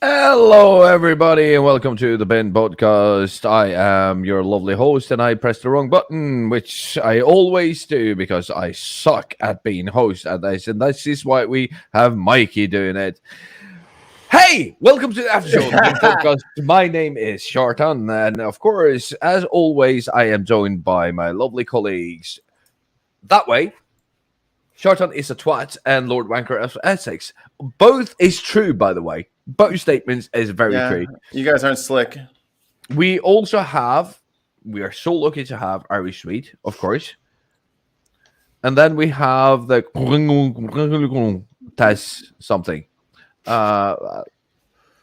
Hello, everybody, and welcome to the BinPodcast. I am your lovely host, and I pressed the wrong button, which I always do because I suck at being host at this, and this is why we have Mikey doing it. Hey, welcome to the After Show, the BinPodcast. My name is Shartan, and of course, as always, I am joined by my lovely colleagues. That way, Shartan is a twat and Lord Wanker of Essex. Both is true, by the way. Both statements is very true. You guys aren't slick. We are so lucky to have Irish Sweet, of course. And then we have the Tez something. That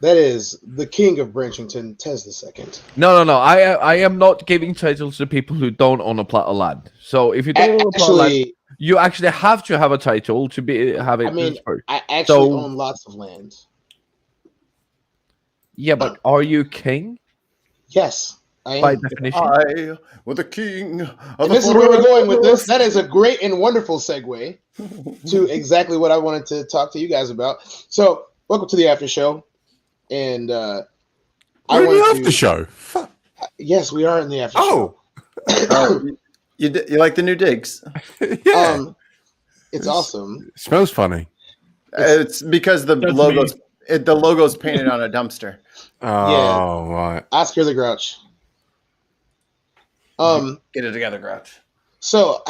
is the king of Branchington, Tez II. No. I am not giving titles to people who don't own a plot of land. So if you don't own a plot of land, you actually have to have a title to have it. I mean, I actually own lots of land. Yeah, but are you king? Yes, I am. By definition. I was the king. And this is where we're going with this. That is a great and wonderful segue to exactly what I wanted to talk to you guys about. So, welcome to the after show. And we're in the after show. Yes, we are in the after show. You like the new digs? Yeah. It's awesome. It smells funny. It's because the logo's painted on a dumpster. Oh, right. Oscar the Grouch. Get it together, Grouch. So,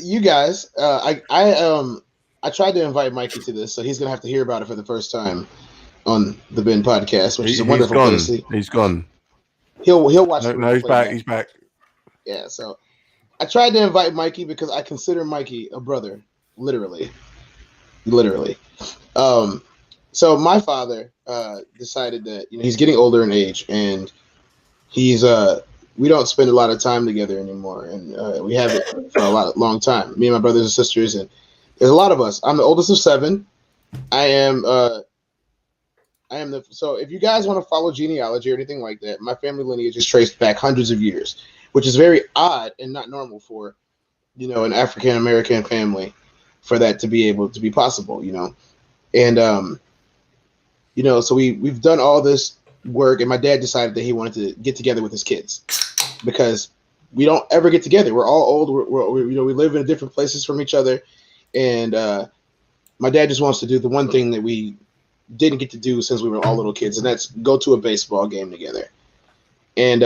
you guys, I tried to invite Mikey to this, so he's gonna have to hear about it for the first time on the Bin Podcast, which is a wonderful place. He's gone. He'll watch. No, he's back. He's back. Yeah. So, I tried to invite Mikey because I consider Mikey a brother, literally. So my father decided that he's getting older in age, and he's we don't spend a lot of time together anymore, and we haven't for a long time. Me and my brothers and sisters, and there's a lot of us. I'm the oldest of 7. So if you guys want to follow genealogy or anything like that, my family lineage is traced back hundreds of years, which is very odd and not normal for an African American family for that to be able to be possible, and so we've done all this work, and my dad decided that he wanted to get together with his kids because we don't ever get together. We're all old. We live in different places from each other, and my dad just wants to do the one thing that we didn't get to do since we were all little kids, and that's go to a baseball game together. And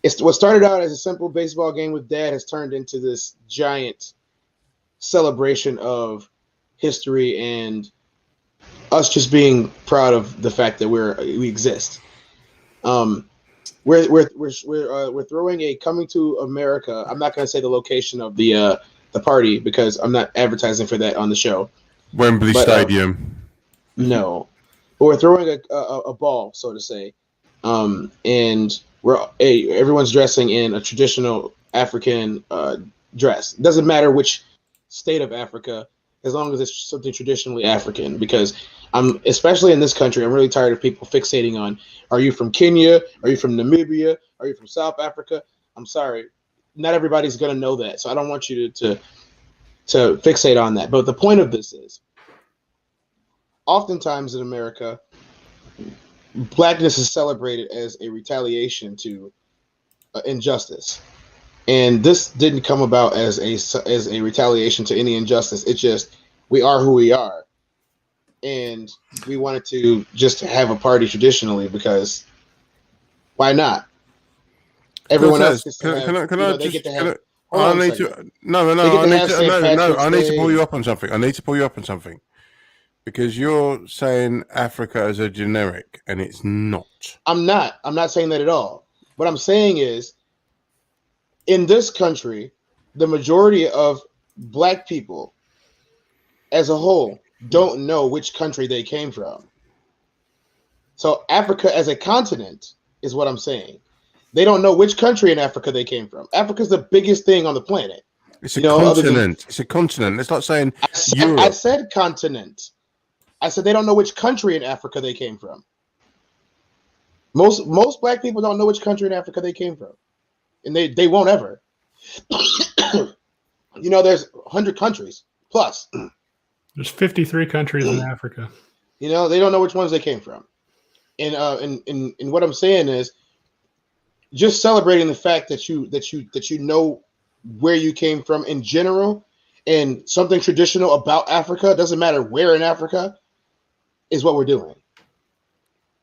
it's what started out as a simple baseball game with Dad has turned into this giant celebration of history and us just being proud of the fact that we exist. We're throwing a Coming to America. I'm not going to say the location of the party because I'm not advertising for that on the show. Wembley Stadium. No, but we're throwing a ball, so to say, and everyone's dressing in a traditional African dress. It doesn't matter which state of Africa, as long as it's something traditionally African, because especially in this country, I'm really tired of people fixating on, are you from Kenya? Are you from Namibia? Are you from South Africa? I'm sorry. Not everybody's going to know that. So I don't want you to fixate on that. But the point of this is, oftentimes in America, blackness is celebrated as a retaliation to injustice. And this didn't come about as a retaliation to any injustice. It's just, we are who we are. And we wanted to just have a party traditionally because why not? Everyone else gets to have, they get to have. I need to pull you up on something. Because you're saying Africa as a generic, and it's not. I'm not saying that at all. What I'm saying is, in this country, the majority of black people as a whole don't know which country they came from. So Africa as a continent is what I'm saying. They don't know which country in Africa they came from. Africa's the biggest thing on the planet. It's a continent. It's a continent. It's like saying Europe. I said continent. I said they don't know which country in Africa they came from. Most black people don't know which country in Africa they came from. And they won't ever. There's 100 countries plus. There's 53 countries in Africa. You know, they don't know which ones they came from. And what I'm saying is just celebrating the fact that you know where you came from in general and something traditional about Africa, doesn't matter where in Africa, is what we're doing.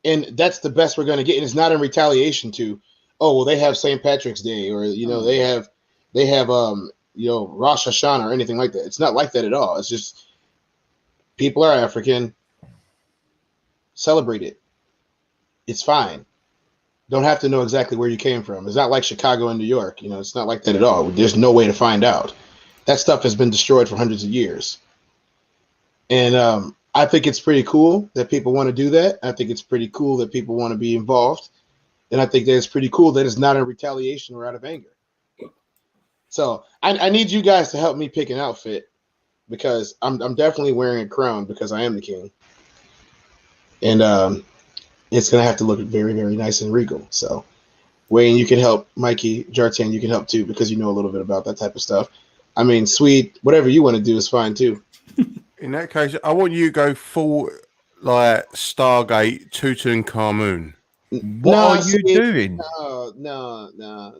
And that's the best we're going to get. And it's not in retaliation to, oh, well, they have St. Patrick's Day, or, you know, they have you know, Rosh Hashanah or anything like that. It's not like that at all. It's just people are African. Celebrate it. It's fine. Don't have to know exactly where you came from. It's not like Chicago and New York. You know, it's not like that at all. There's no way to find out. That stuff has been destroyed for hundreds of years. And I think it's pretty cool that people want to do that. I think it's pretty cool that people want to be involved. And I think that it's pretty cool that it's not in retaliation or out of anger. So I need you guys to help me pick an outfit, because I'm definitely wearing a crown because I am the king. And it's going to have to look very, very nice and regal. So Wayne, you can help. Mikey, Jartan, you can help too, because you know a little bit about that type of stuff. I mean, Swede, whatever you want to do is fine too. In that case, I want you to go full like Stargate, Tutankhamun. What are you doing? No.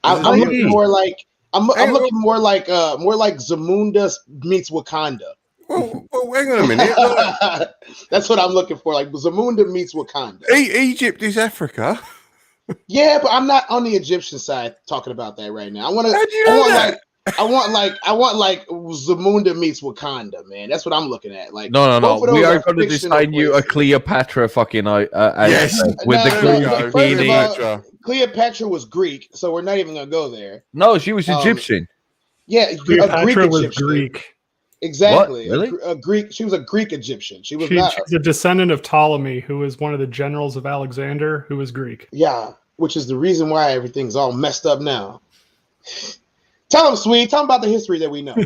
I'm looking more like I'm looking more like Zamunda meets Wakanda. Well, hang on a minute. Like, that's what I'm looking for. Like Zamunda meets Wakanda. Egypt is Africa. Yeah, but I'm not on the Egyptian side talking about that right now. I want like Zamunda meets Wakanda, man. That's what I'm looking at. Like no. We are going to design you a Cleopatra fucking yes, with the Cleopatra. Cleopatra was Greek, so we're not even gonna go there. No, she was Egyptian. Yeah, Cleopatra was Greek. Exactly. What? Really? A Greek. She was a Greek Egyptian. She's a descendant of Ptolemy, who was one of the generals of Alexander, who was Greek. Yeah, which is the reason why everything's all messed up now. Tell them, Swede. Tell them about the history that we know.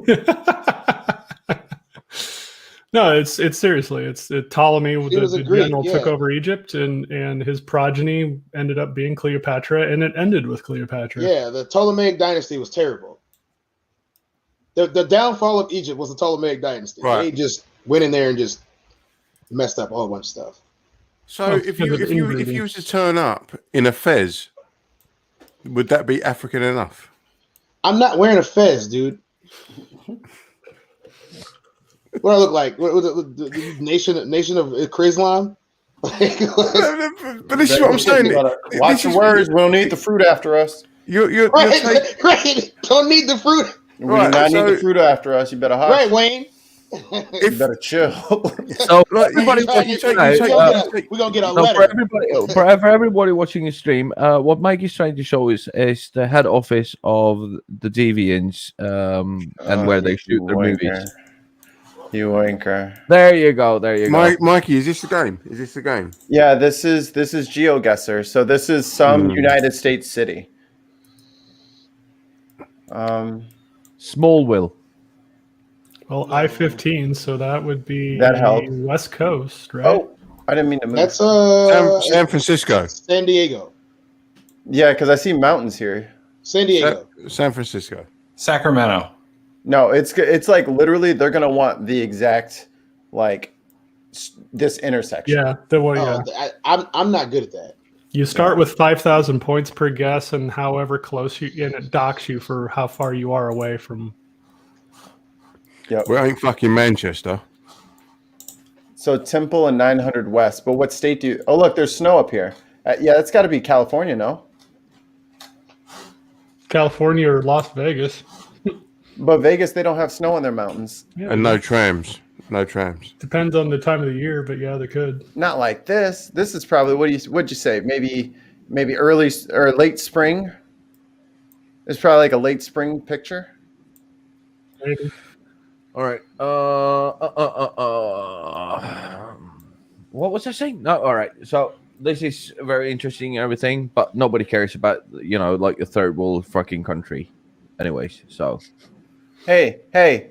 No, it's seriously. It's Ptolemy, the general, yeah. took over Egypt, and his progeny ended up being Cleopatra, and it ended with Cleopatra. Yeah, the Ptolemaic dynasty was terrible. The downfall of Egypt was the Ptolemaic dynasty. Right. They just went in there and just messed up a whole bunch of stuff. So if you was to turn up in a fez, would that be African enough? I'm not wearing a fez, dude. What do I look like? The nation of Islam? But this is what I'm saying. Watch your words. We don't need the fruit after us. You're right. Don't need the fruit. We do not need the fruit after us. You better hush. Right, Wayne. You better chill. So everybody, we're gonna get a letter. For everybody watching the stream, what Mike is trying to show is the head office of the Deviants, and where they shoot their movies. You wanker. There you go. Mikey, is this the game? Yeah, this is GeoGuessr. So this is some United States city. Smallville. Well, I-15, so that would be West Coast, right? Oh, I didn't mean to move. That's San Francisco. San Diego. Yeah, because I see mountains here. San Diego. San Francisco. Sacramento. No, it's like literally they're gonna want the exact like this intersection. Yeah, I'm not good at that. You start with 5,000 points per guess, and however close and it docks you for how far you are away from. Yep. We ain't fucking Manchester. So Temple and 900 West. But what state do you? Oh, look, there's snow up here. Yeah, that's got to be California, no? California or Las Vegas. But Vegas, they don't have snow on their mountains. Yeah. And no trams. Depends on the time of the year, but yeah, they could. Not like this. This is probably what'd you say? Maybe early or late spring. It's probably like a late spring picture. Maybe. All right. What was I saying? No. All right. So this is very interesting and everything, but nobody cares about like a third world fucking country, anyways. So. Hey.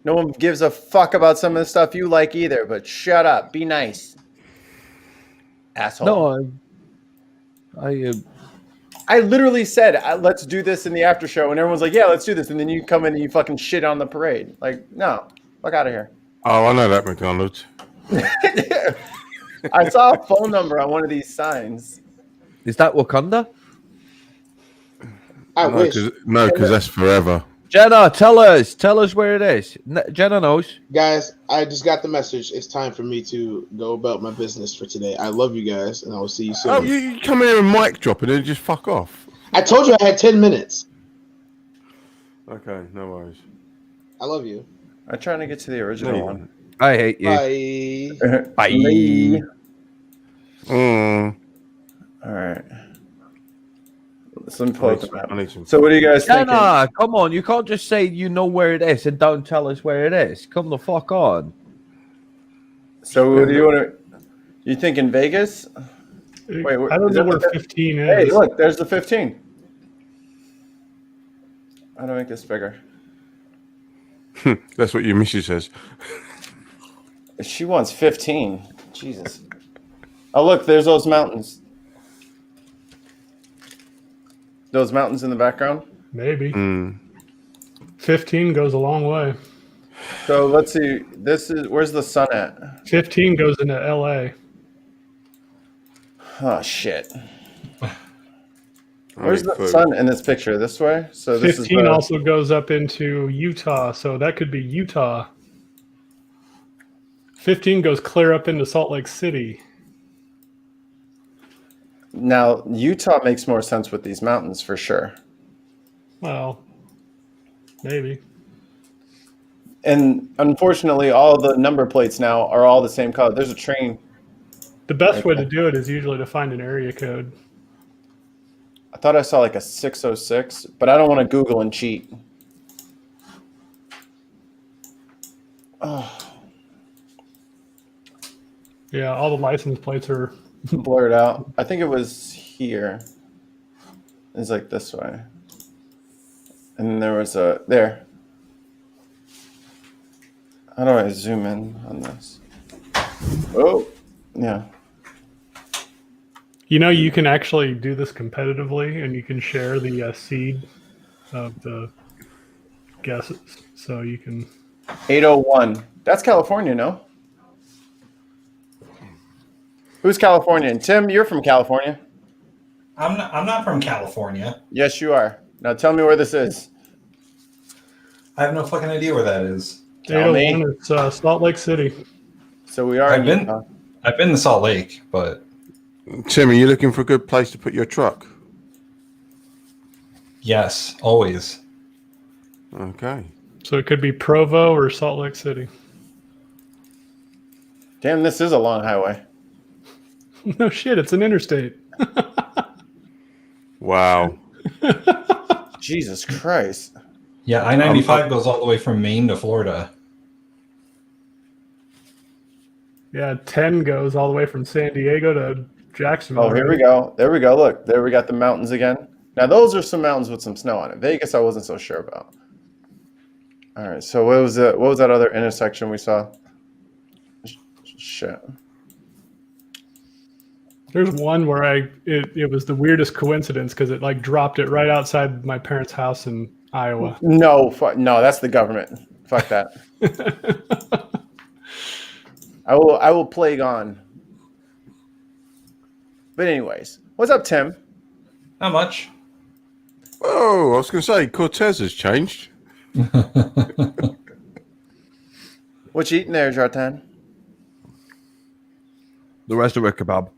No one gives a fuck about some of the stuff you like either, but shut up. Be nice. Asshole. No, I literally said, let's do this in the after show. And everyone's like, yeah, let's do this. And then you come in and you fucking shit on the parade. Like, no, fuck out of here. Oh, I know that, McDonald's. I saw a phone number on one of these signs. Is that Wakanda? I wish. Because that's forever. Jenna, tell us where it is. Jenna knows. Guys, I just got the message. It's time for me to go about my business for today. I love you guys, and I will see you soon. Oh, you come here and mic drop and then just fuck off. I told you I had 10 minutes. Okay, no worries. I love you. I'm trying to get to the original one. I hate you. Bye. Bye. All right. Let me pull up the I map. need some. So what do you guys think? Jenna, come on. You can't just say you know where it is and don't tell us where it is. Come the fuck on. So what do you want to? You think in Vegas? Wait, I don't is know that where the- 15 is. Hey, look, there's the 15. How do I make this bigger? That's what your missus says. She wants 15. Jesus. Oh, look, there's those mountains. Those mountains in the background. Maybe. 15 goes a long way. So let's see. Where's the sun at? 15 goes into LA. Oh shit. Where's the Food. sun in this picture? This way. So this 15 is also goes up into Utah, so that could be Utah. 15 goes clear up into Salt Lake City. now Utah makes more sense with these mountains for sure. Well, maybe. And unfortunately, all the number plates now are all the same color. There's a train. The best way to do it is usually to find an area code. I thought I saw like a 606, but I don't want to Google and cheat. Oh, Yeah, all the license plates are. blurred out. I think it was here. It's like this way. And then there was a there. How do I zoom in on this? Oh, yeah. You know, you can actually do this competitively, and you can share the seed of the guesses. So you can. 801. That's California, no? Who's Californian? Tim, you're from California. I'm not from California. Yes, you are. Now tell me where this is. I have no fucking idea where that is. Tell me. 801, it's Salt Lake City. So we are in Utah. I've been to Salt Lake, but Tim, are you looking for a good place to put your truck? yes, always. Okay. So it could be Provo or Salt Lake City. Damn, this is a long highway. No shit, it's an interstate. Wow. Jesus Christ. Yeah, I-95 goes all the way from Maine to Florida. Yeah, 10 goes all the way from San Diego to Jacksonville. Oh, here we go. There we go. Look, there we got the mountains again. Now those are some mountains with some snow on it. Vegas, I wasn't so sure about. All right. So what was it? What was that other intersection we saw? Shit. There's one where it was the weirdest coincidence because it like dropped it right outside my parents' house in Iowa. No, no, that's the government. Fuck that. I will plague on. But anyways, what's up, Tim? Not much. Oh, I was going to say, Cortez has changed. What you eating there, Jartan? The rest of it kebab.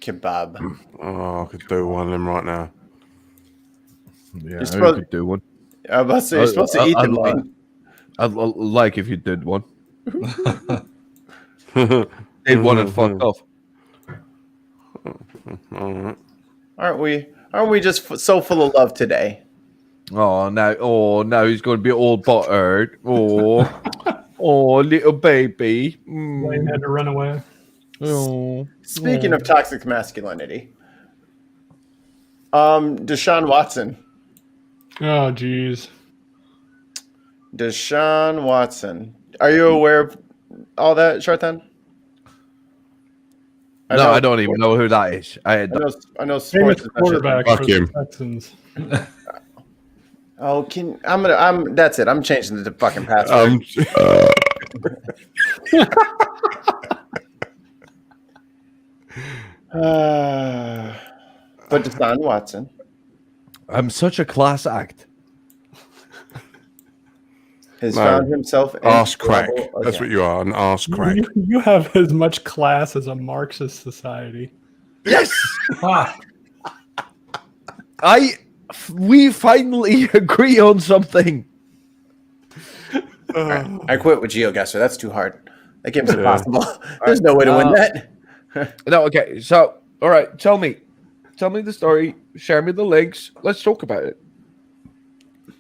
Kebab. Oh, I could do one of them right now. Yeah, I supposed- could do one. I was about to say, you're supposed to eat them. Wayne. I'd like if you did one. Did one and fucked off. All right. Aren't we just so full of love today? Oh, now he's going to be all buttered. Oh, little baby. Wayne had to run away. Oh. Speaking of toxic masculinity, Deshaun Watson. Oh, geez. Deshaun Watson. Are you aware of all that, Shartan? I I don't even know who that is. I know Famous sports. quarterback Fuck for the him. Texans. Oh, that's it. I'm changing the fucking password. But Deshaun Watson. I'm such a class act. Has No. found himself in Arse crack. trouble That's again. what you are, an arse crack. You have as much class as a Marxist society. Yes, Ah, we finally agree on something. I quit with GeoGuessr. That's too hard. That game's Yeah. impossible. There's no way to win that. No, okay. So, all right, tell me the story. Share me the links. Let's talk about it.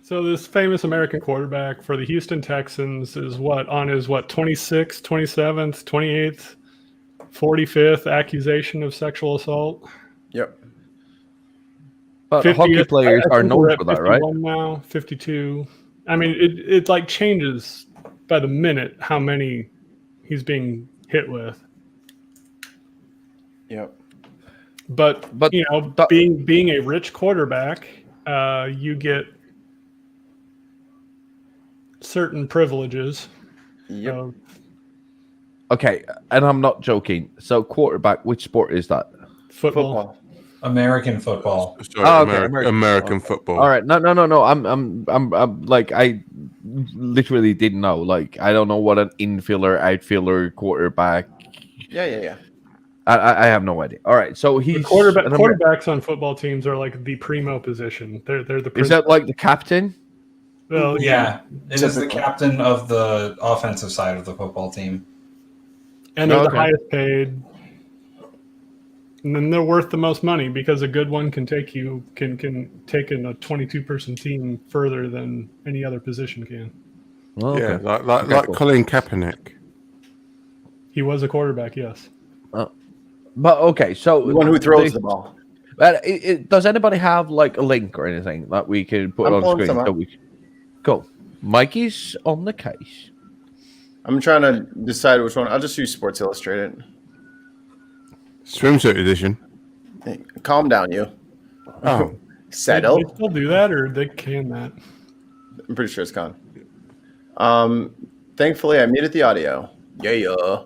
So this famous American quarterback for the Houston Texans is on his 26th, 27th, 28th, 45th accusation of sexual assault. Yep. But 50th, hockey players I are think known we're at for that, right? 51 now, 52. I mean, it like changes by the minute how many he's being hit with. Yep. But you know, being a rich quarterback, you get certain privileges. Yep. Okay, and I'm not joking. So, quarterback, which sport is that? Football. American football. Sorry, okay, American football. All right, no. I'm like I literally didn't know. Like I don't know what an infielder, outfielder, quarterback. Yeah. I have no idea. All right, so he's Quarterbacks on football teams are like the primo position. They're the. Is that like the captain? Well, Yeah, it is the Typical. captain of the offensive side of the football team. and they're Okay. the highest paid. And then they're worth the most money because a good one can take in a 22-person team further than any other position can. Oh, okay. Yeah, like cool. Colin Kaepernick. He was a quarterback, yes. But okay, so The one who throws the ball. But does anybody have like a link or anything that we can put I'm on pulling screen? some up. Cool. Mikey's on the case. I'm trying to decide which one. I'll just use Sports Illustrated. Swimsuit edition. Hey, calm down, you. Oh, Settle. They still do that, or they can that? I'm pretty sure it's gone. Thankfully, I muted the audio. Yeah.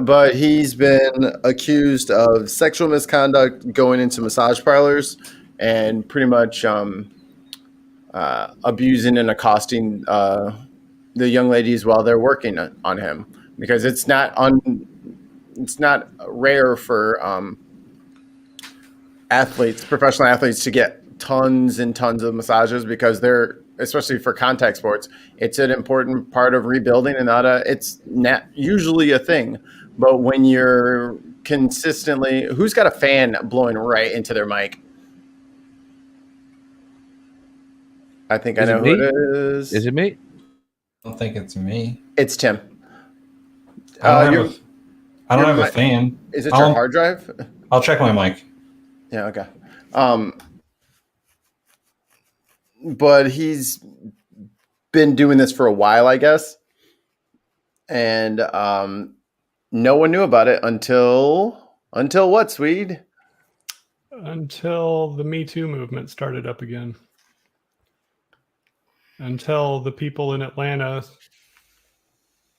But he's been accused of sexual misconduct going into massage parlors and pretty much abusing and accosting the young ladies while they're working on him, because it's not rare for professional athletes to get tons and tons of massages, because they're, especially for contact sports, it's an important part of rebuilding and it's not usually a thing. But when you're consistently, who's got a fan blowing right into their mic? I think I know who it is. Is it me? I don't think it's me. It's Tim. I don't have a mic- fan. Is it your hard drive? I'll check my mic. Yeah, okay. But he's been doing this for a while, I guess. And no one knew about it until what, Swede? Until the Me Too movement started up again. Until the people in Atlanta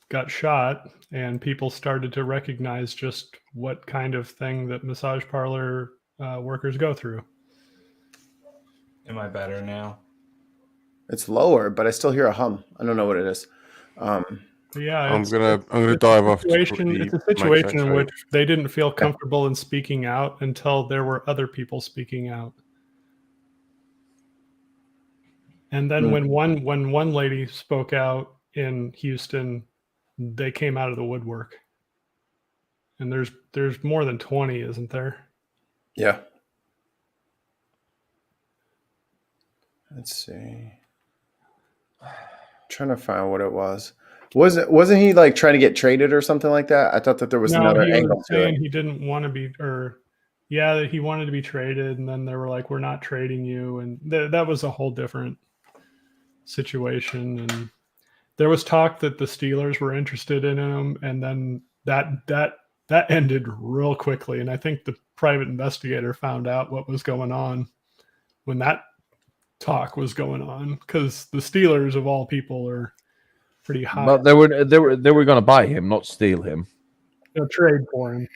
got shot and people started to recognize just what kind of thing that massage parlor workers go through. Am I better now? It's lower, but I still hear a hum. I don't know what it is. Yeah, I'm gonna dive off. It's a situation in which they didn't feel comfortable in speaking out until there were other people speaking out. And then when one lady spoke out in Houston, they came out of the woodwork. And there's more than 20, isn't there? Yeah. Let's see. Trying to find what it was. Wasn't he like trying to get traded or something like that? I thought that there was another angle to it. He didn't want to be, that he wanted to be traded, and then they were like, "We're not trading you," and that was a whole different situation. And there was talk that the Steelers were interested in him, and then that ended real quickly. And I think the private investigator found out what was going on when that talk was going on, because the Steelers, of all people, are pretty high. But they were going to buy him, not steal him. They'll trade for him.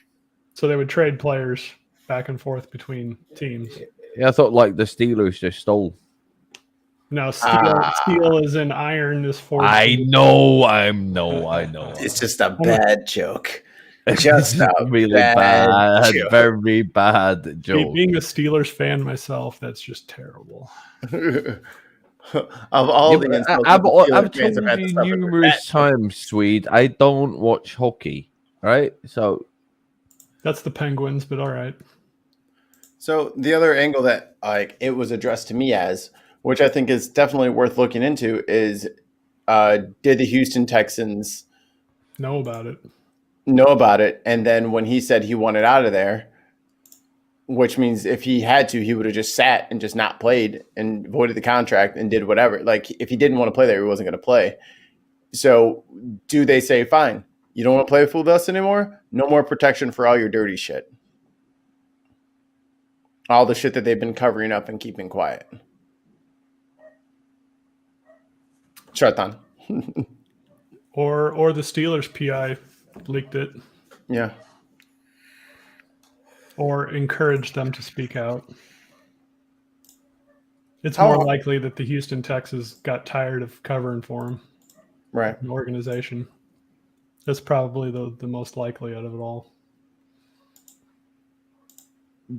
So they would trade players back and forth between teams. Yeah, I thought like the Steelers just stole. No, steel is in iron is forged. I know. I know. It's just a bad joke. Just a really bad joke. very bad joke. Being a Steelers fan myself, that's just terrible. Of all the insults I've the Steelers told fans have had to you suffer for numerous that. times, Swede, I don't watch hockey, right? So That's the Penguins, but all right. So the other angle that like it was addressed to me as, which I think is definitely worth looking into, is did the Houston Texans Know about it. know about it? And then when he said he wanted out of there, which means if he had to, he would have just sat and just not played and voided the contract and did whatever. Like if he didn't want to play there, he wasn't going to play. So do they say, fine, you don't want to play with us anymore? No more protection for all your dirty shit. All the shit that they've been covering up and keeping quiet. Shatan. Or the Steelers PI leaked it Yeah. or encouraged them to speak out. It's How- more likely that the Houston Texans got tired of covering for him, Right. an organization. That's probably the most likely out of it all.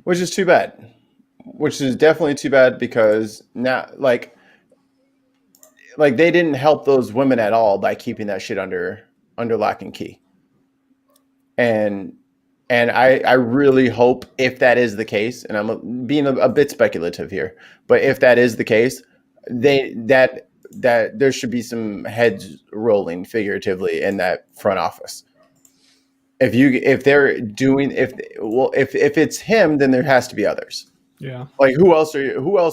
Which is too bad. Which is definitely too bad because now, like they didn't help those women at all by keeping that shit under lock and key. And I really hope if that is the case, and I'm being a bit speculative here, but if that is the case, that there should be some heads rolling figuratively in that front office. If it's him, then there has to be others. Yeah. Like who else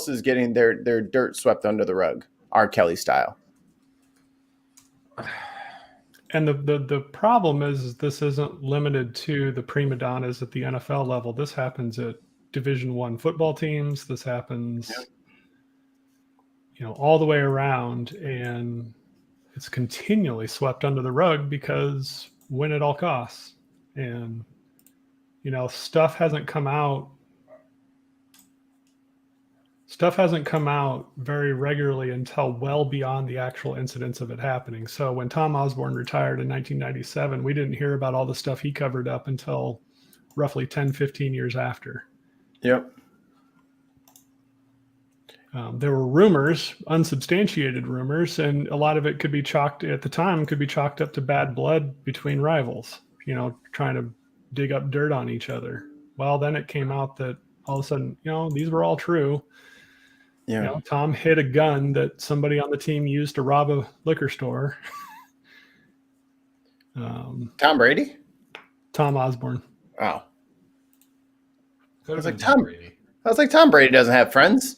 is getting their dirt swept under the rug? R. Kelly style. And the problem is this isn't limited to the prima donnas at the NFL level. This happens at Division I football teams. This happens, all the way around, and it's continually swept under the rug because win at all costs. And stuff hasn't come out very regularly until well beyond the actual incidents of it happening. So when Tom Osborne retired in 1997, we didn't hear about all the stuff he covered up until roughly 10, 15 years after. Yep. There were rumors, unsubstantiated rumors, and a lot of it could be chalked up to bad blood between rivals, trying to dig up dirt on each other. Well, then it came out that all of a sudden, these were all true. Yeah. Tom hid a gun that somebody on the team used to rob a liquor store. Tom Brady? Tom Osborne. Oh. Could have like, been Tom- Brady. I was like, Tom Brady doesn't have friends.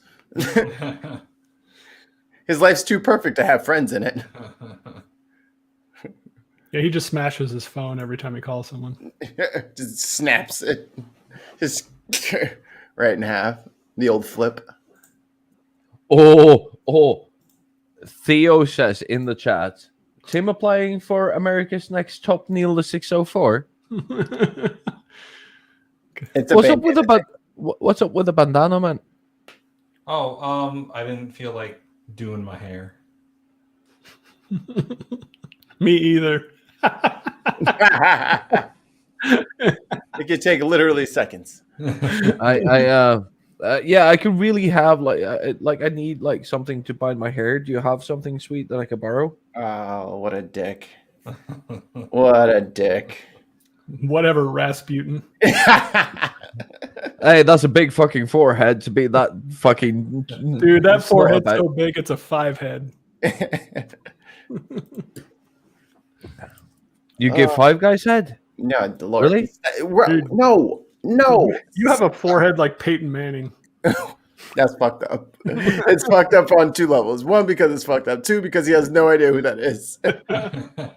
His life's too perfect to have friends in it. Yeah, he just smashes his phone every time he calls someone. Just snaps it. Just right in half. The old flip. Oh. Theo says in the chat, Tim applying for America's Next Top Neil the 604. It's What's up with the bandana, man? Oh, I didn't feel like doing my hair. Me either. It could take literally seconds. I could really have I need like something to bind my hair. Do you have something sweet that I could borrow? Oh, what a dick. What a dick. Whatever, Rasputin. Hey, that's a big fucking forehead to be that fucking Dude, that slow forehead's about. so big, it's a 5 head. You give Five Guys head? No, the Lord. Really? Dude. No. You have a forehead like Peyton Manning. That's fucked up. It's fucked up on two levels. One, because it's fucked up. Two, because he has no idea who that is.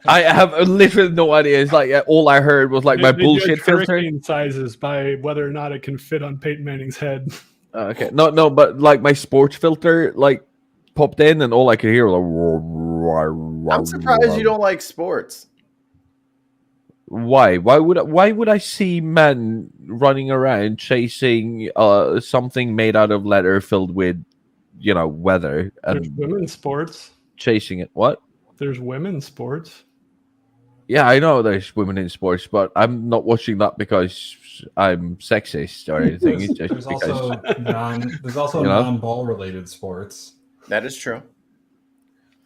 I have literally no idea. It's like all I heard was like my They bullshit judge filter. hurricane sizes by whether or not it can fit on Peyton Manning's head. Okay, no, but like my sports filter like popped in, and all I could hear was like, I'm surprised you don't like sports. Why? Why would I see men running around chasing something made out of leather filled with, weather There's and women's sports. chasing it? What? There's women's sports. Yeah, I know there's women in sports, but I'm not watching that because I'm sexist or anything. It's just There's because also You know? non-ball related sports. That is true.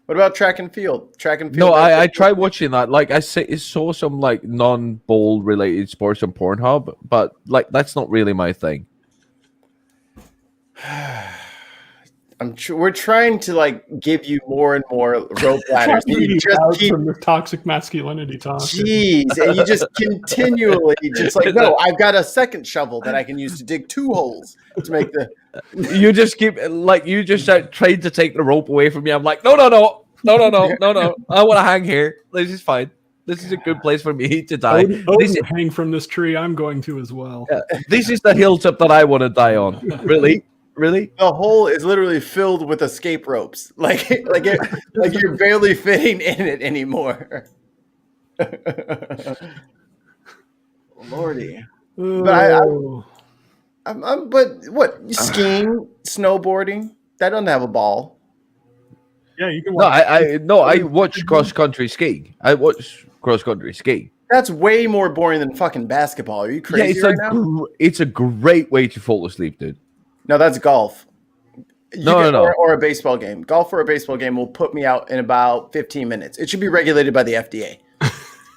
What about track and field? Track and field. no, I tried watching that. Like I saw some like non-ball related sports on Pornhub, but like that's not really my thing. We're trying to like give you more and more rope ladders. You You just out keep, from the toxic masculinity talk. jeez, and you just continually just like, no, I've got a second shovel that I can use to dig 2 holes to make the. You just keep you just trying to take the rope away from me. I'm like, no. I want to hang here. This is fine. This is a good place for me to die. Odin hang from this tree. I'm going to as well. This is the hilltop that I want to die on. Really? The hole is literally filled with escape ropes. Like you're barely fitting in it anymore. Lordy. Oh. But what? Skiing, snowboarding? That doesn't have a ball. Yeah, you can No, watch. I watch cross country skiing. I watch cross country skiing. That's way more boring than fucking basketball. Are you Yeah, crazy right now? it's a great way to fall asleep, dude. No, that's golf. No. Or a baseball game. Golf or a baseball game will put me out in about 15 minutes. It should be regulated by the FDA.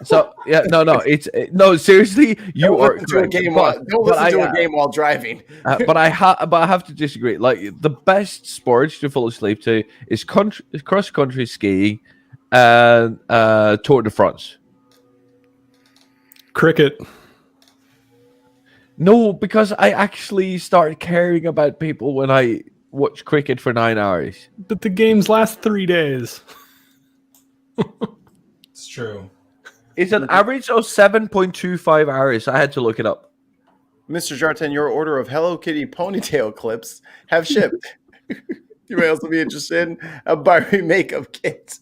So yeah, no, it's no. Seriously, you Don't are listen to a game but- don't but listen to I, a game while driving. but I have to disagree. Like the best sports to fall asleep to is cross country skiing and Tour de France. Cricket. No, because I actually start caring about people when I watch cricket for 9 hours. But the games last 3 days. It's true. It's an average of 7.25 hours. I had to look it up. Mr. Jartan, your order of Hello Kitty ponytail clips have shipped. You may also be interested in a Barbie makeup kit.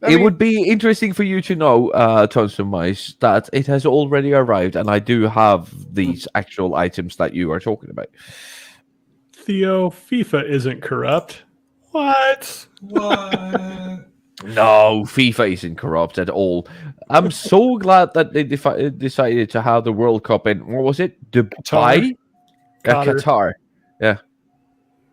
It would be interesting for you to know, Tungsten Mice, that it has already arrived, and I do have these actual items that you are talking about. Theo, FIFA isn't corrupt. What? What? No, FIFA isn't corrupt at all. I'm so glad that they decided to have the World Cup in, what was it? Dubai? Qatar. Yeah.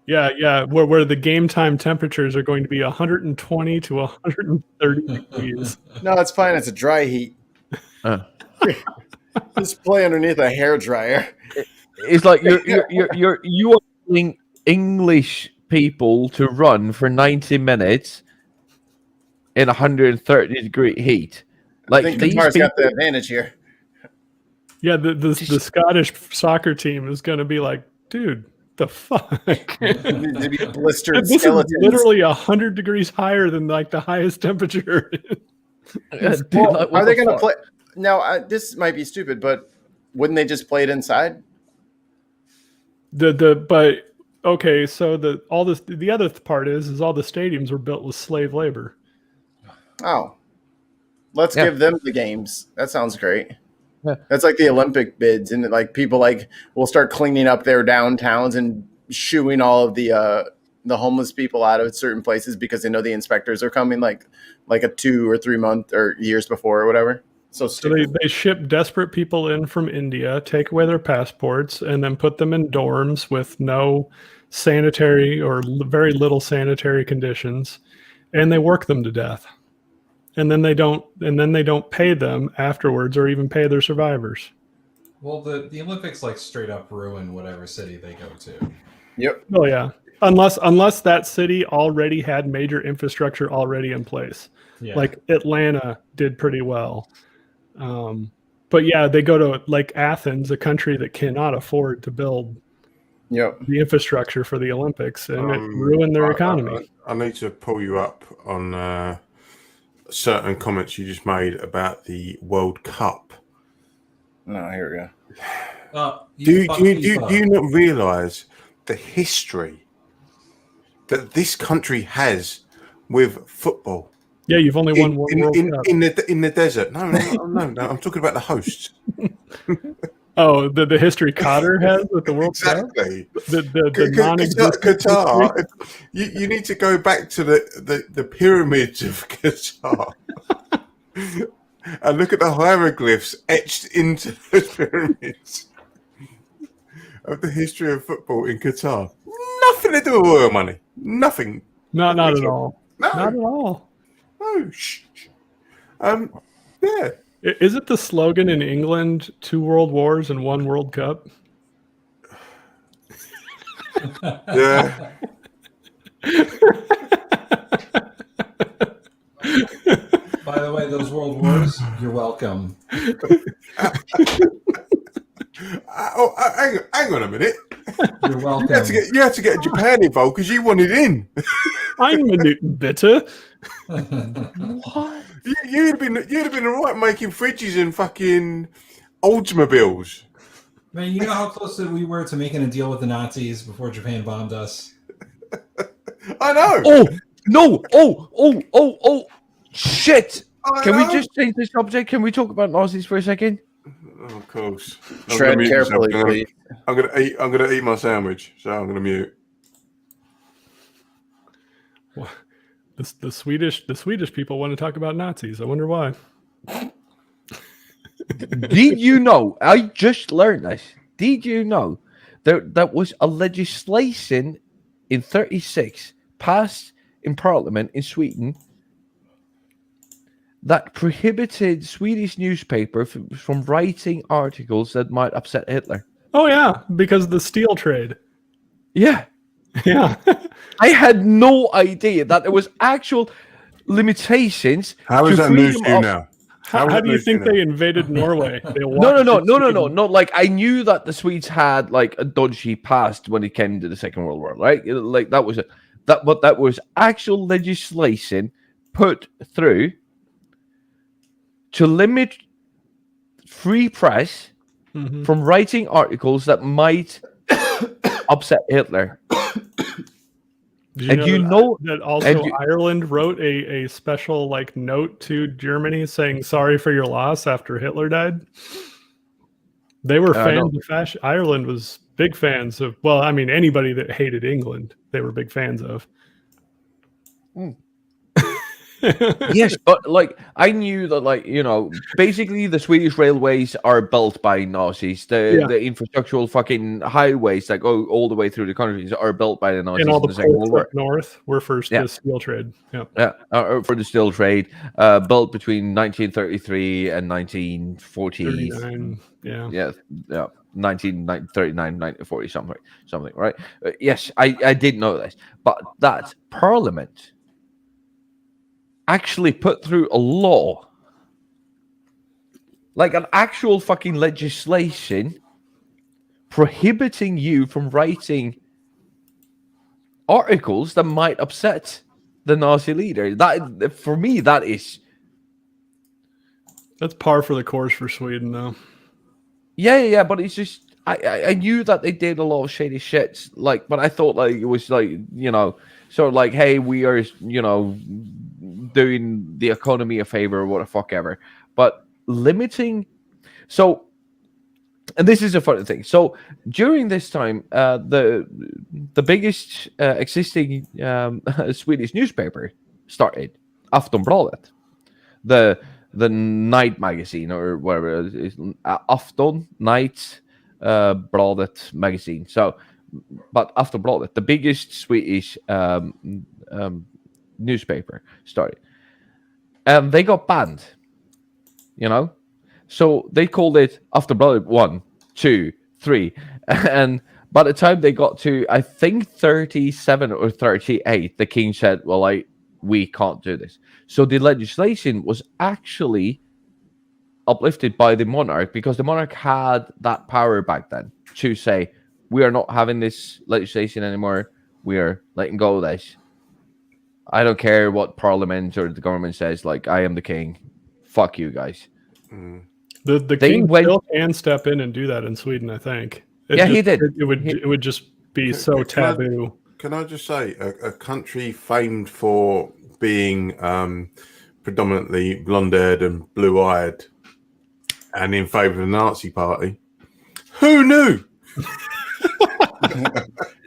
Yeah. Where the game time temperatures are going to be 120 to 130 degrees. No, it's fine. It's a dry heat. Just play underneath a hair dryer. It's like you are telling English people to run for 90 minutes in 130-degree heat. Like I think these Qatar's people, got the advantage here. Yeah, the Scottish soccer team is going to be like, dude, the fuck? Need to be blistered This skeletons. is literally 100 degrees higher than like the highest temperature. dude, Well, like, what are they the going to fuck? play? Now, this might be stupid, but wouldn't they just play it inside? But okay, so the other part is all the stadiums were built with slave labor. Oh, let's Yeah. give them the games. That sounds great. Yeah. That's like the Olympic bids, and like people will start cleaning up their downtowns and shooing all of the homeless people out of certain places because they know the inspectors are coming like a 2 or 3 month or years before or whatever. So they ship desperate people in from India, take away their passports, and then put them in dorms with no sanitary or very little sanitary conditions, and they work them to death. And then they don't pay them afterwards or even pay their survivors. Well, the Olympics like straight up ruin whatever city they go to. Yep. Oh yeah. Unless that city already had major infrastructure already in place. Yeah. Like Atlanta did pretty well. But yeah, they go to like Athens, a country that cannot afford to build Yep. the infrastructure for the Olympics, and it ruined their economy. I need to pull you up on certain comments you just made about the World Cup. No, here we go. Do you not realise the history that this country has with football Yeah, you've only won one World Cup. in the desert. No, I'm talking about the hosts. Oh, the history Qatar has with the World Exactly. Cup? The non-existent Qatar. history? You need to go back to the pyramids of Qatar and look at the hieroglyphs etched into those pyramids of the history of football in Qatar. Nothing to do with oil money. Nothing. Not at all. No. Not at all. No. Shh. Yeah. Is it the slogan in England, 2 World Wars and 1 World Cup? Yeah. By the way, those world wars, you're welcome. Hang on a minute. You're welcome. You had to get Japan involved because you wanted in. I'm a Newton bitter. What? You'd have been all right making fridges and fucking Oldsmobiles. Man, you know how close we were to making a deal with the Nazis before Japan bombed us? I know. Oh no! Oh! Shit! Can we just change the subject? Can we talk about Nazis for a second? Oh, of course. Tread carefully, please. I'm gonna eat my sandwich, so I'm gonna mute. The Swedish people want to talk about Nazis. I wonder why. Did you know? I just learned this. Did you know that was a legislation in 36 passed in Parliament in Sweden that prohibited Swedish newspaper from writing articles that might upset Hitler? Oh yeah, because of the steel trade. Yeah. Yeah. I had no idea that there was actual limitations. How is that news to you now? How do you think they invaded Norway? No. Not like I knew that the Swedes had like a dodgy past when it came to the Second World War, right? Like that was but that was actual legislation put through to limit free press from writing articles that might upset Hitler. Did you know that also Ireland wrote a special like note to Germany saying sorry for your loss after Hitler died? They were fans of fashion. Ireland was big fans of, well, I mean, anybody that hated England, they were big fans of. Yes, but like I knew that, like, you know, basically the Swedish railways are built by Nazis. The infrastructural fucking highways that go all the way through the countries are built by the Nazis. And all the Second World War. up north were first the steel trade. For the steel trade, built between 1933 and 1940. 1939, 1940, something, right? Yes, I did know this, but that Parliament actually put through a law, like an actual fucking legislation, prohibiting you from writing articles that might upset the Nazi leader. That, for me, that's par for the course for Sweden, though. Yeah, but it's just I knew that they did a lot of shady shit, like, but I thought like it was like, you know, sort of like, hey, we are, you know, doing the economy a favor or what the fuck ever. But limiting, so, and this is a funny thing. So during this time, the biggest existing Swedish newspaper started, Aftonbladet, the night magazine or whatever it is, Afton Night Bladet magazine. So, but Aftonbladet, the biggest Swedish newspaper, started, and they got banned. You know, so they called it Aftonbladet 1, 2, 3, and by the time they got to, I think, 37 or 38, the king said, "Well, we can't do this." So the legislation was actually uplifted by the monarch, because the monarch had that power back then to say, we are not having this legislation anymore. We are letting go of this. I don't care what parliament or the government says. Like, I am the king. Fuck you guys. The king still can step in and do that in Sweden, I think. He did. It would just be so taboo. Can I just say, a country famed for being predominantly blonde-haired and blue-eyed and in favour of the Nazi Party. Who knew?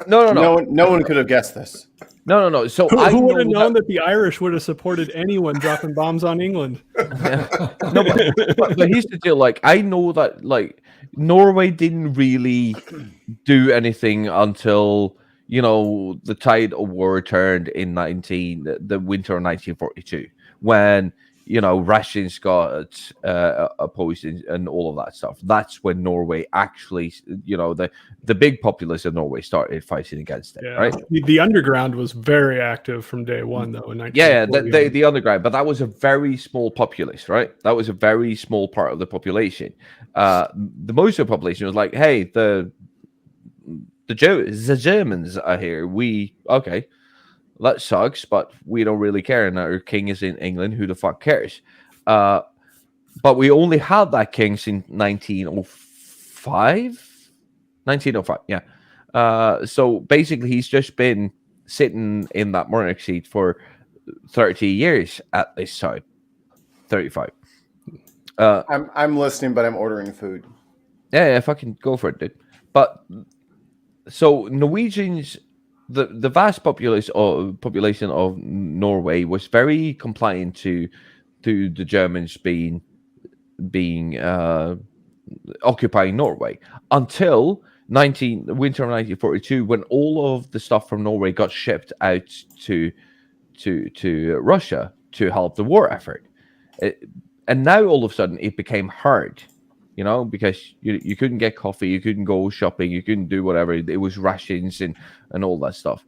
No one could have guessed this. No. So Who would have known that the Irish would have supported anyone dropping bombs on England? No, but here's the deal. Like, I know that like Norway didn't really do anything until the tide of war turned in the winter of 1942, when rations got opposed and all of that stuff. That's when Norway actually, the big populace of Norway started fighting against it, right? The underground was very active from day one, though. In The underground, but that was a very small populace, right? That was a very small part of the population. The most of the population was like, hey, the Germans are here. That sucks, but we don't really care. And our king is in England. Who the fuck cares? But we only had that king since 1905. 1905, yeah. So basically, he's just been sitting in that monarch seat for 30 years at this time. 35. I'm listening, but I'm ordering food. Yeah, fucking go for it, dude. But so Norwegians, the vast population of Norway was very compliant to the Germans being occupying Norway until winter of 1942, when all of the stuff from Norway got shipped out to Russia to help the war effort. And now all of a sudden it became hard. Because you couldn't get coffee, you couldn't go shopping, you couldn't do whatever. It was rations and all that stuff.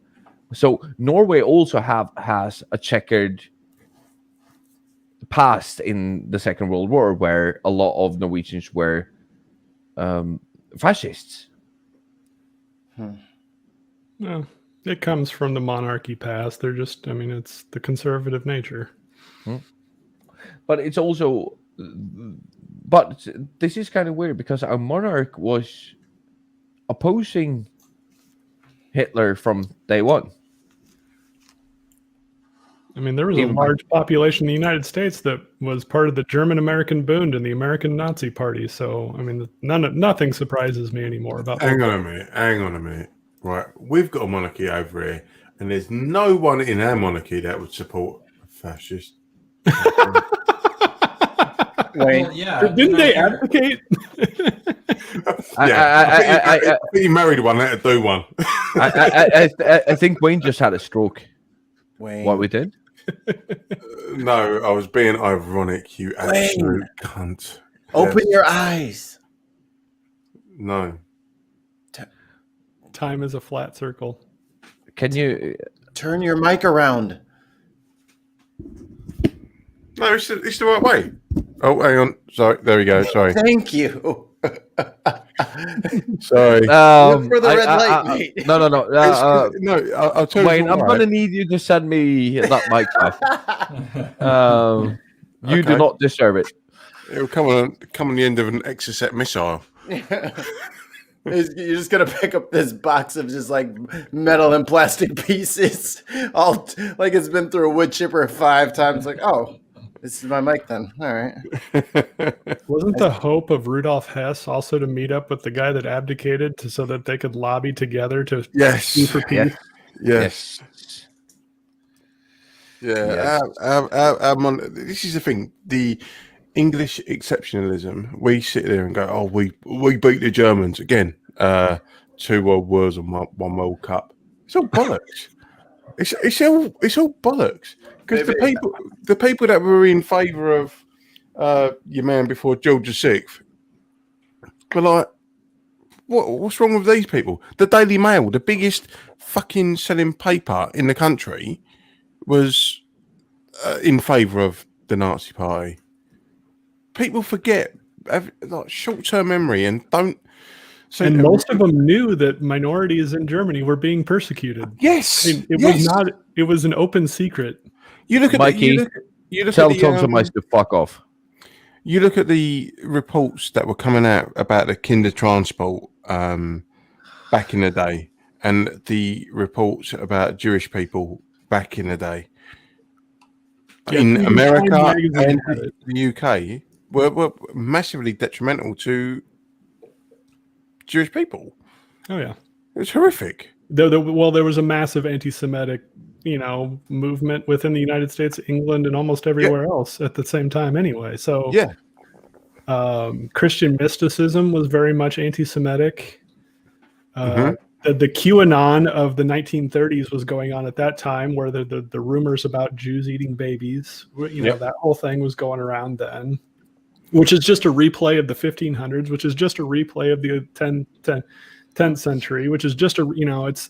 So Norway also has a checkered past in the Second World War, where a lot of Norwegians were fascists. Well, it comes from the monarchy past. They're just, it's the conservative nature. But it's also... But this is kind of weird because our monarch was opposing Hitler from day one. There was a large population in the United States that was part of the German-American Bund and the American Nazi Party. So, nothing surprises me anymore about that. Hang on a minute. Right, we've got a monarchy over here, and there's no one in our monarchy that would support a fascist. Wait, didn't they advocate? I think he married one. Let her do one. I think Wayne just had a stroke. Wayne. What we did? No, I was being ironic. You absolute cunt. Open your eyes. No. Time is a flat circle. Can you turn your mic around? No, it's the right way. Oh, hang on. Sorry. There we go. Sorry. Thank you. Sorry. Look for the red light, mate. No. I'll tell Wayne, you. I'm going to need you to send me that mic stuff. You do not deserve it. It'll come on the end of an Exocet missile. You're just gonna pick up this box of just like metal and plastic pieces, all like it's been through a wood chipper 5 times. Like, oh, this is my mic then. All right. Wasn't the hope of Rudolf Hess also to meet up with the guy that abdicated so that they could lobby together to sue for peace? Yes. Yeah. This is the thing. The English exceptionalism. We sit there and go, "Oh, we beat the Germans again. 2 world wars and 1 World Cup." It's all bollocks. it's all bollocks. Because the people that were in favour of your man before George VI were like, what's wrong with these people? The Daily Mail, the biggest fucking selling paper in the country, was in favour of the Nazi Party. People forget, have like short-term memory, and don't. And most of them knew that minorities in Germany were being persecuted. Yes, it was not. It was an open secret. You look at Mikey. You look Tell at Tom Somers to fuck off. You look at the reports that were coming out about the Kinder transport back in the day, and the reports about Jewish people back in the day Yeah, in Time America Magazine and had it. the UK were massively detrimental to Jewish people. Oh yeah. It was horrific. Well, there was a massive anti-Semitic, movement within the United States, England, and almost everywhere else at the same time. Anyway, so Yeah. Christian mysticism was very much anti-Semitic. Mhm. The QAnon of the 1930s was going on at that time, where the rumors about Jews eating babies, Yep. that whole thing was going around then, which is just a replay of the 1500s, which is just a replay of the 10th century, which is just it's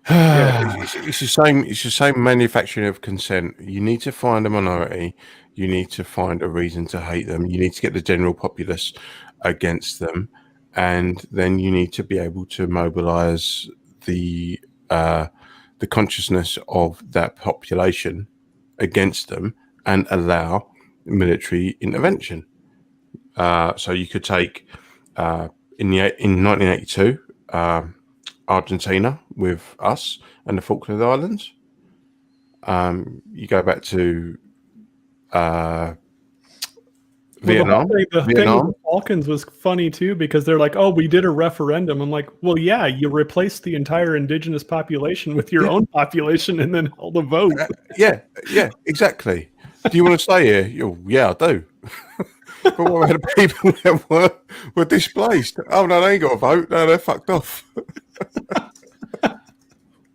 It's the same. It's the same manufacturing of consent. You need to find a minority. You need to find a reason to hate them. You need to get the general populace against them, and then you need to be able to mobilize the consciousness of that population against them and allow military intervention. So you could take in 1982. Argentina with us and the Falkland Islands. You go back to Vietnam. The thing with the Balkans was funny too, because they're like, "Oh, we did a referendum." I'm like, "Well, yeah, you replaced the entire indigenous population with your own population, and then held a vote." Yeah, exactly. Do you want to stay here? Yeah, I do. But what about the people that were displaced? Oh no, they ain't got a vote. No, they're fucked off.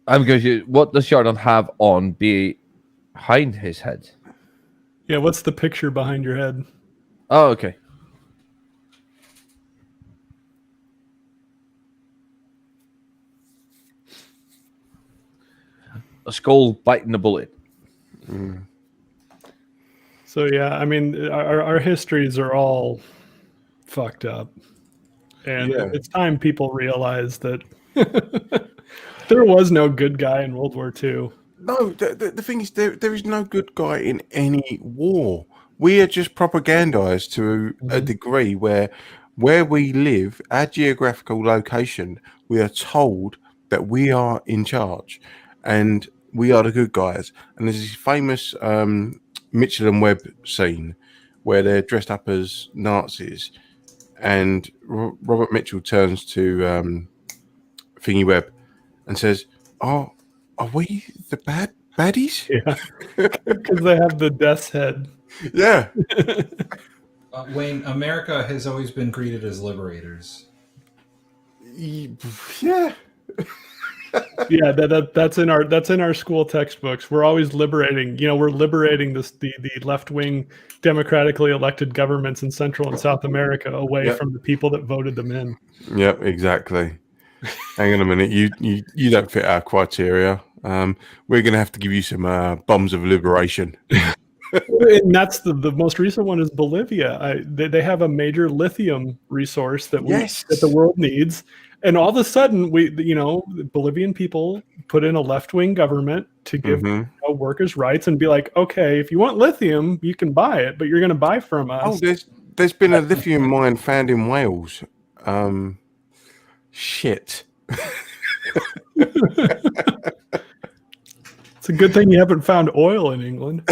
I'm confused. What does Jordan have on behind his head? Yeah, what's the picture behind your head? Oh, okay. A skull biting a bullet. Mm. So yeah, I mean, our histories are all fucked up, and it's time people realize that there was no good guy in World War II. No, the thing is, there is no good guy in any war. We are just propagandized to a degree where we live, our geographical location, we are told that we are in charge and we are the good guys. And there's this famous Mitchell and Webb scene where they're dressed up as Nazis, and Robert Mitchell turns to Thingy Webb and says, "Oh, are we the baddies?" Yeah, because they have the death's head. Yeah. Wayne, America has always been greeted as liberators. Yeah. Yeah, that's in our school textbooks. We're always liberating. We're liberating the left wing democratically elected governments in Central and South America away from the people that voted them in. Yep, exactly. Hang on a minute, you don't fit our criteria. We're going to have to give you some bombs of liberation. And that's the most recent one is Bolivia. They have a major lithium resource that the world needs, and all of a sudden the Bolivian people put in a left-wing government to give workers rights and be like, okay, if you want lithium, you can buy it, but you're going to buy from us. Oh, there's been a lithium mine found in Wales. Shit. It's a good thing you haven't found oil in England.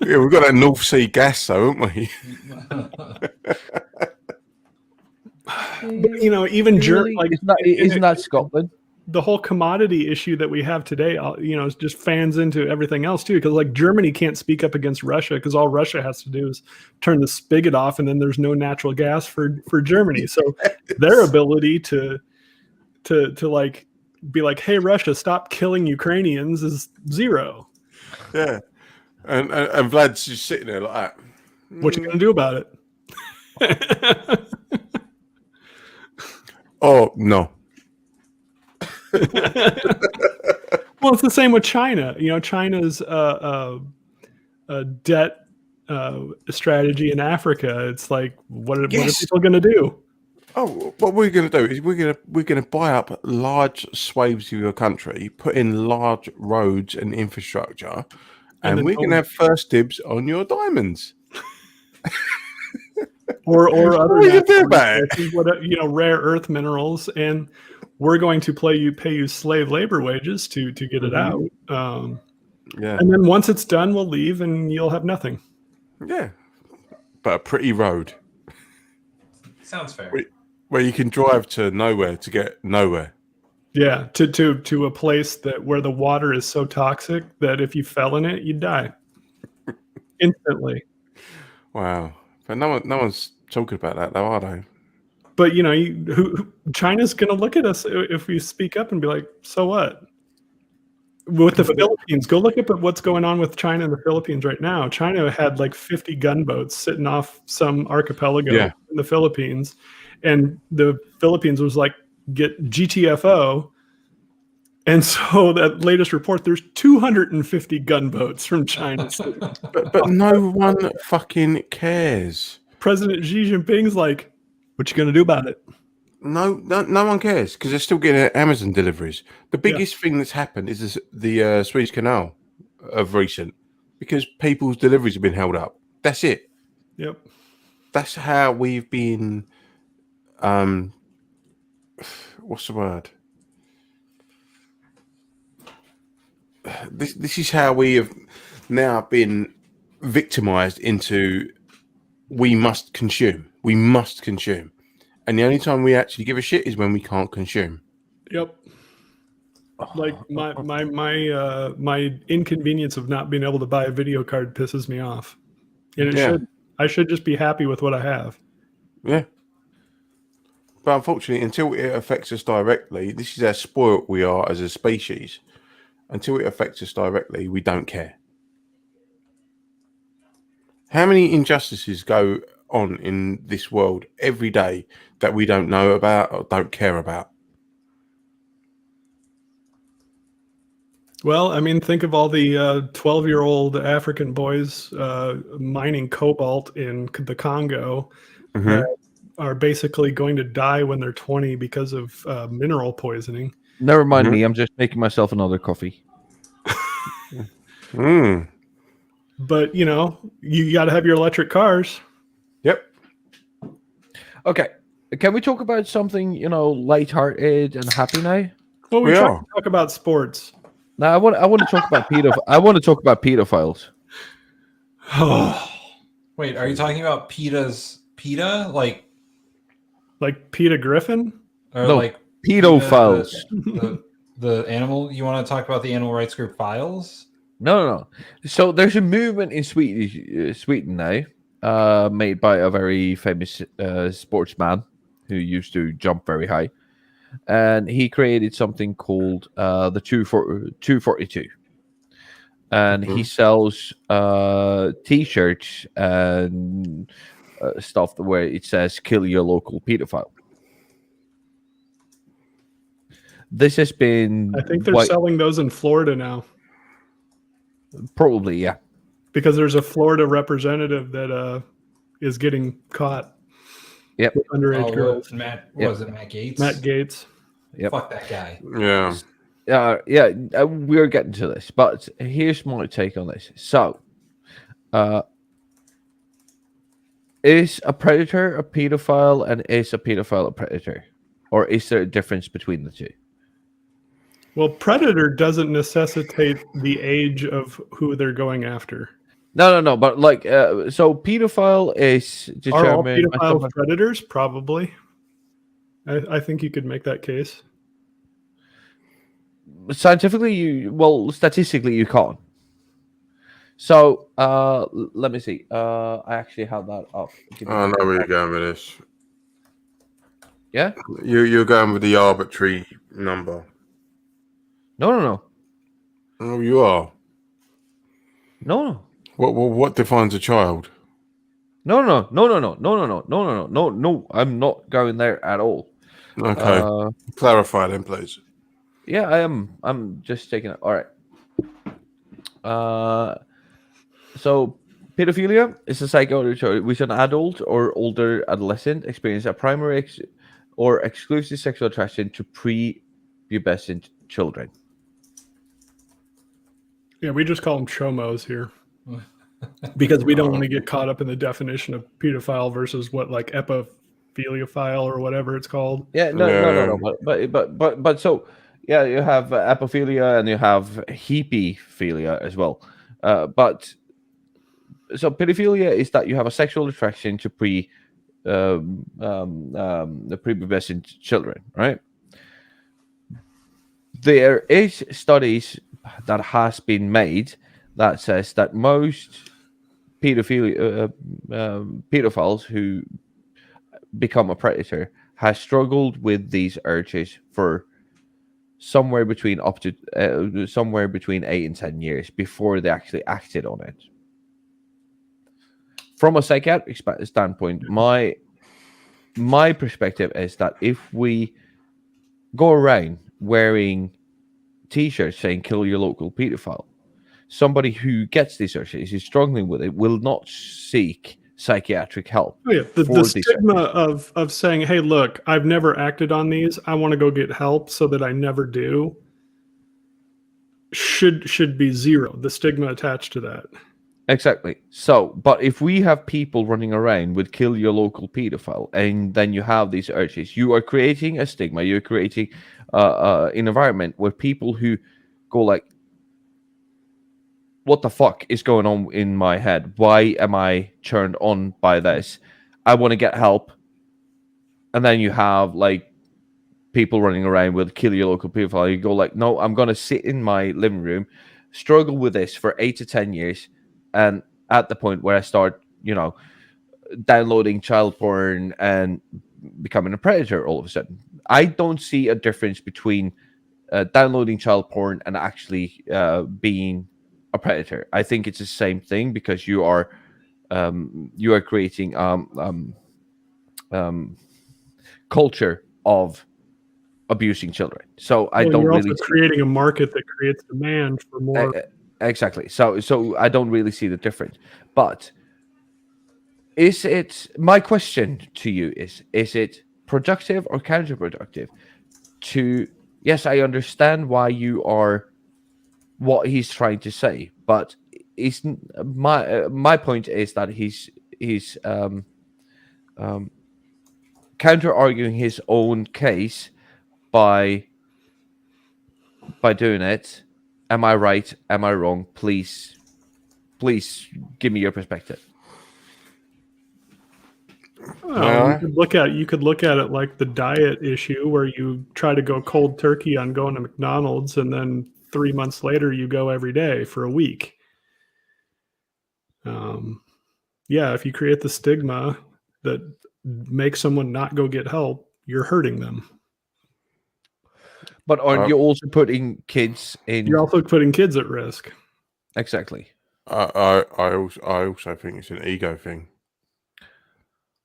Yeah, we've got that North Sea gas, though, haven't we? But, even Really? Isn't that Scotland? The whole commodity issue that we have today, just fans into everything else too. Because like Germany can't speak up against Russia because all Russia has to do is turn the spigot off, and then there's no natural gas for Germany. So their ability to like be like, hey, Russia, stop killing Ukrainians is zero. Yeah, and Vlad's just sitting there like that. What you gonna do about it? Oh no. Well, it's the same with China. China's debt strategy in Africa. It's like, what are people going to do? Oh, what we're going to do is we're going to buy up large swathes of your country, put in large roads and infrastructure, and we're going to have first dibs on your diamonds. or other What are you gonna do natural about it? resources, rare earth minerals, and we're going to pay you slave labor wages to get it out. Yeah, And then once it's done, we'll leave, and you'll have nothing. yeah, but a pretty road Sounds fair. where you can drive to nowhere to get nowhere. Yeah, to a place where the water is so toxic that if you fell in it, you'd die instantly. Wow, but no one's talking about that though, are they? But China's going to look at us if we speak up and be like, "So what?" With the Philippines, go look at what's going on with China and the Philippines right now. China had like 50 gunboats sitting off some archipelago Yeah. in the Philippines, and the Philippines was like, "Get GTFO." And so that latest report, there's 250 gunboats from China. But no one fucking cares. President Xi Jinping's like, "What you gonna do about it?" No one cares because they're still getting Amazon deliveries. The biggest thing that's happened is the Suez Canal of recent because people's deliveries have been held up. That's it. Yep. That's how we've been. What's the word? This is how we have now been victimized into. We must consume. We must consume. And the only time we actually give a shit is when we can't consume. Yep. Like my inconvenience of not being able to buy a video card pisses me off, and I should just be happy with what I have. Yeah. But unfortunately, until it affects us directly, this is how spoilt we are as a species. Until it affects us directly, we don't care. How many injustices go on in this world every day that we don't know about or don't care about? Well, I mean, think of all the 12-year-old African boys mining cobalt in the Congo that are basically going to die when they're 20 because of mineral poisoning. Never mind me. I'm just making myself another coffee. But, you got to have your electric cars. Yep. Okay. Can we talk about something, lighthearted and happy now? Well, we try to talk about sports. Now I want to talk about I want to talk about pedophiles. Wait, are you talking about PETA? Like PETA Griffin? Or No, like pedophiles. The animal, you want to talk about the animal rights group Files? No. So there's a movement in Sweden now, made by a very famous sportsman who used to jump very high, and he created something called the 242, and he sells T-shirts and stuff where it says "Kill your local pedophile." This has been. I think they're selling those in Florida now. Probably, yeah. Because there's a Florida representative that is getting caught. Yep. With underage girls. Was it Matt Gaetz? Matt Gaetz. Yep. Fuck that guy. Yeah. We're getting to this, but here's my take on this. So, is a predator a pedophile, and is a pedophile a predator, or is there a difference between the two? Well, predator doesn't necessitate the age of who they're going after. No. But so pedophile is determined. Are all pedophiles predators? Probably. I think you could make that case. Scientifically, statistically, you can't. So, let me see. I actually have that up. I know where you're going with this. Yeah? You're going with the arbitrary number. No. Oh, you are? No. What defines a child? No. I'm not going there at all. Okay. Clarify then, please. Yeah, I am. I'm just taking it. All right. So pedophilia is a psychotic which an adult or older adolescent experience a primary or exclusive sexual attraction to prepubescent children. Yeah, we just call them chomos here. because we don't want to get caught up in the definition of pedophile versus what like epiphiliophile or whatever it's called. Yeah, no. But so yeah, you have apophilia and you have hepiphilia as well. But so pedophilia is that you have a sexual attraction to the prepubescent children, right? There is studies that has been made that says that most pedophiles who become a predator has struggled with these urges for somewhere between 8 and 10 years before they actually acted on it. From a psychiatric standpoint, my perspective is that if we go around wearing t-shirts saying "kill your local pedophile," somebody who gets these urges, who's struggling with it, will not seek psychiatric help. Oh, yeah, the stigma of saying, "Hey, look, I've never acted on these. I want to go get help so that I never do," should be zero. The stigma attached to that. Exactly. So, but if we have people running around with "kill your local pedophile," and then you have these urges, you are creating a stigma. You're creating an environment where people who go like, "What the fuck is going on in my head? Why am I turned on by this? I want to get help." And then you have like people running around with "kill your local pedophile." You go like, "No, I'm going to sit in my living room, struggle with this for 8 to 10 years. And at the point where I start, downloading child porn and becoming a predator all of a sudden." I don't see a difference between downloading child porn and actually being a predator. I think it's the same thing because you are creating culture of abusing children. So I don't you're really also creating a market that creates demand for more. Exactly. So I don't really see the difference. But my question to you is it productive or counterproductive to, yes, I understand why you are what he's trying to say, but is my point is that he's counter arguing his own case by doing it. Am I right? Am I wrong? Please give me your perspective. You could look at it like the diet issue, where you try to go cold turkey on going to McDonald's, and then 3 months later you go every day for a week. If you create the stigma that makes someone not go get help, you're hurting them. But aren't you also putting kids in? You're also putting kids at risk. Exactly. I also think it's an ego thing.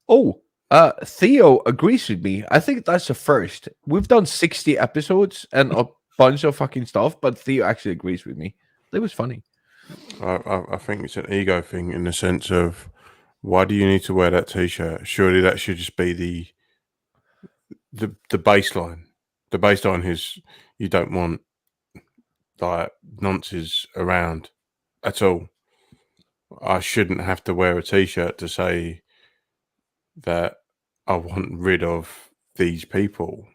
Oh, Theo agrees with me. I think that's the first. We've done 60 episodes and a bunch of fucking stuff, but Theo actually agrees with me. It was funny. I think it's an ego thing in the sense of, why do you need to wear that t-shirt? Surely that should just be the baseline. The baseline is you don't want like nonsense around at all. I shouldn't have to wear a t-shirt to say that I want rid of these people.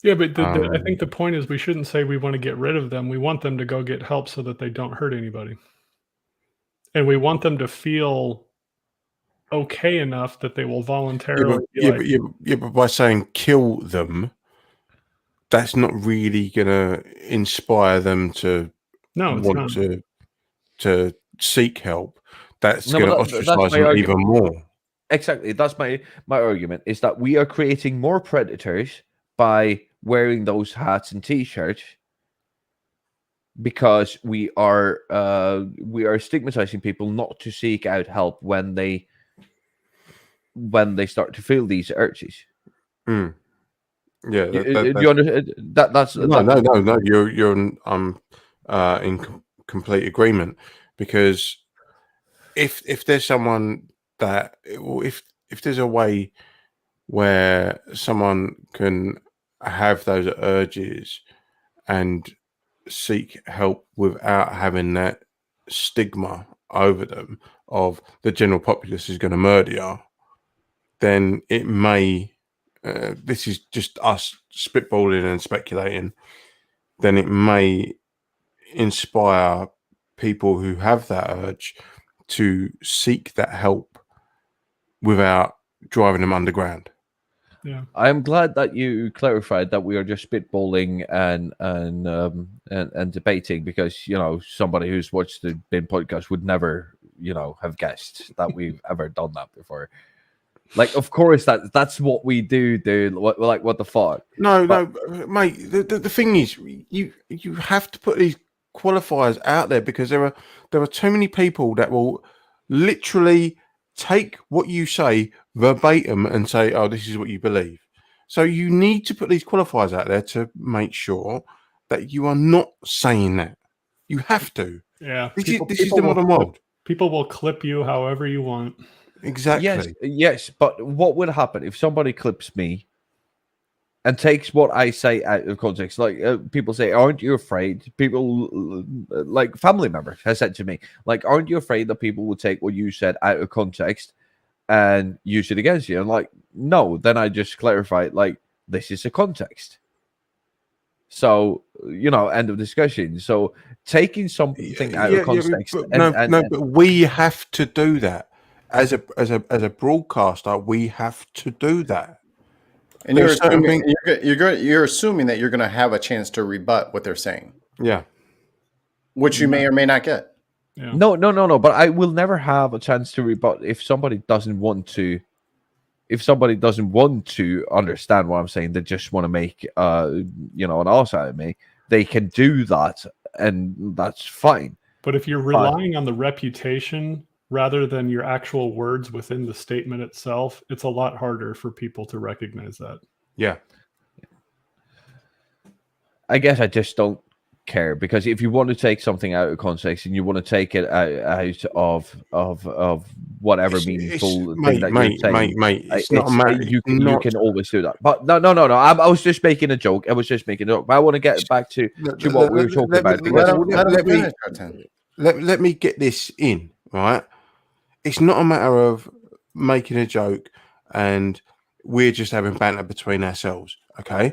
Yeah, but I think the point is we shouldn't say we want to get rid of them. We want them to go get help so that they don't hurt anybody. And we want them to feel okay enough that they will voluntarily but by saying kill them, that's not really going to inspire them to want to seek help. That's going to ostracize them even more. Exactly. That's my argument, is that we are creating more predators by wearing those hats and t-shirts because we are stigmatizing people not to seek out help when they start to feel these urges. Mm. Yeah, you understand that? No. You're in complete agreement, because if there's someone that if there's a way where someone can have those urges and seek help without having that stigma over them of the general populace is going to murder you, then it may, this is just us spitballing and speculating, then it may inspire people who have that urge to seek that help without driving them underground. Yeah. I'm glad that you clarified that we are just spitballing and debating, because somebody who's watched the Bin podcast would never have guessed that we've ever done that before. Like, of course that's what we do, dude. What the fuck? No, mate. The thing is, you have to put these qualifiers out there, because there are too many people that will literally take what you say verbatim and say, "Oh, this is what you believe." So you need to put these qualifiers out there to make sure that you are not saying that. You have to. Yeah. This is the modern world. People will clip you however you want. Exactly. Yes, but what would happen if somebody clips me and takes what I say out of context? Like, people say, "Aren't you afraid?" People, like family members, has said to me, like, "Aren't you afraid that people will take what you said out of context and use it against you?" I'm like, no. Then I just clarify, like, this is a context. So, end of discussion. So taking something out of context, but we have to do that as a broadcaster. We have to do that. And you're assuming that you're going to have a chance to rebut what they're saying. Yeah. Which you may or may not get. Yeah. No. But I will never have a chance to rebut if somebody doesn't want to. If somebody doesn't want to understand what I'm saying, they just want to make an ass out of me. They can do that, and that's fine. But if you're relying on the reputation rather than your actual words within the statement itself, it's a lot harder for people to recognize that. Yeah. I guess I just don't care, because if you want to take something out of context and you want to take it out of whatever meaningful thing that you're saying, it's not a matter. You can always do that. But no. I was just making a joke. But I want to get back to what we were talking about. Let me get this in, right? It's not a matter of making a joke and we're just having banter between ourselves, okay?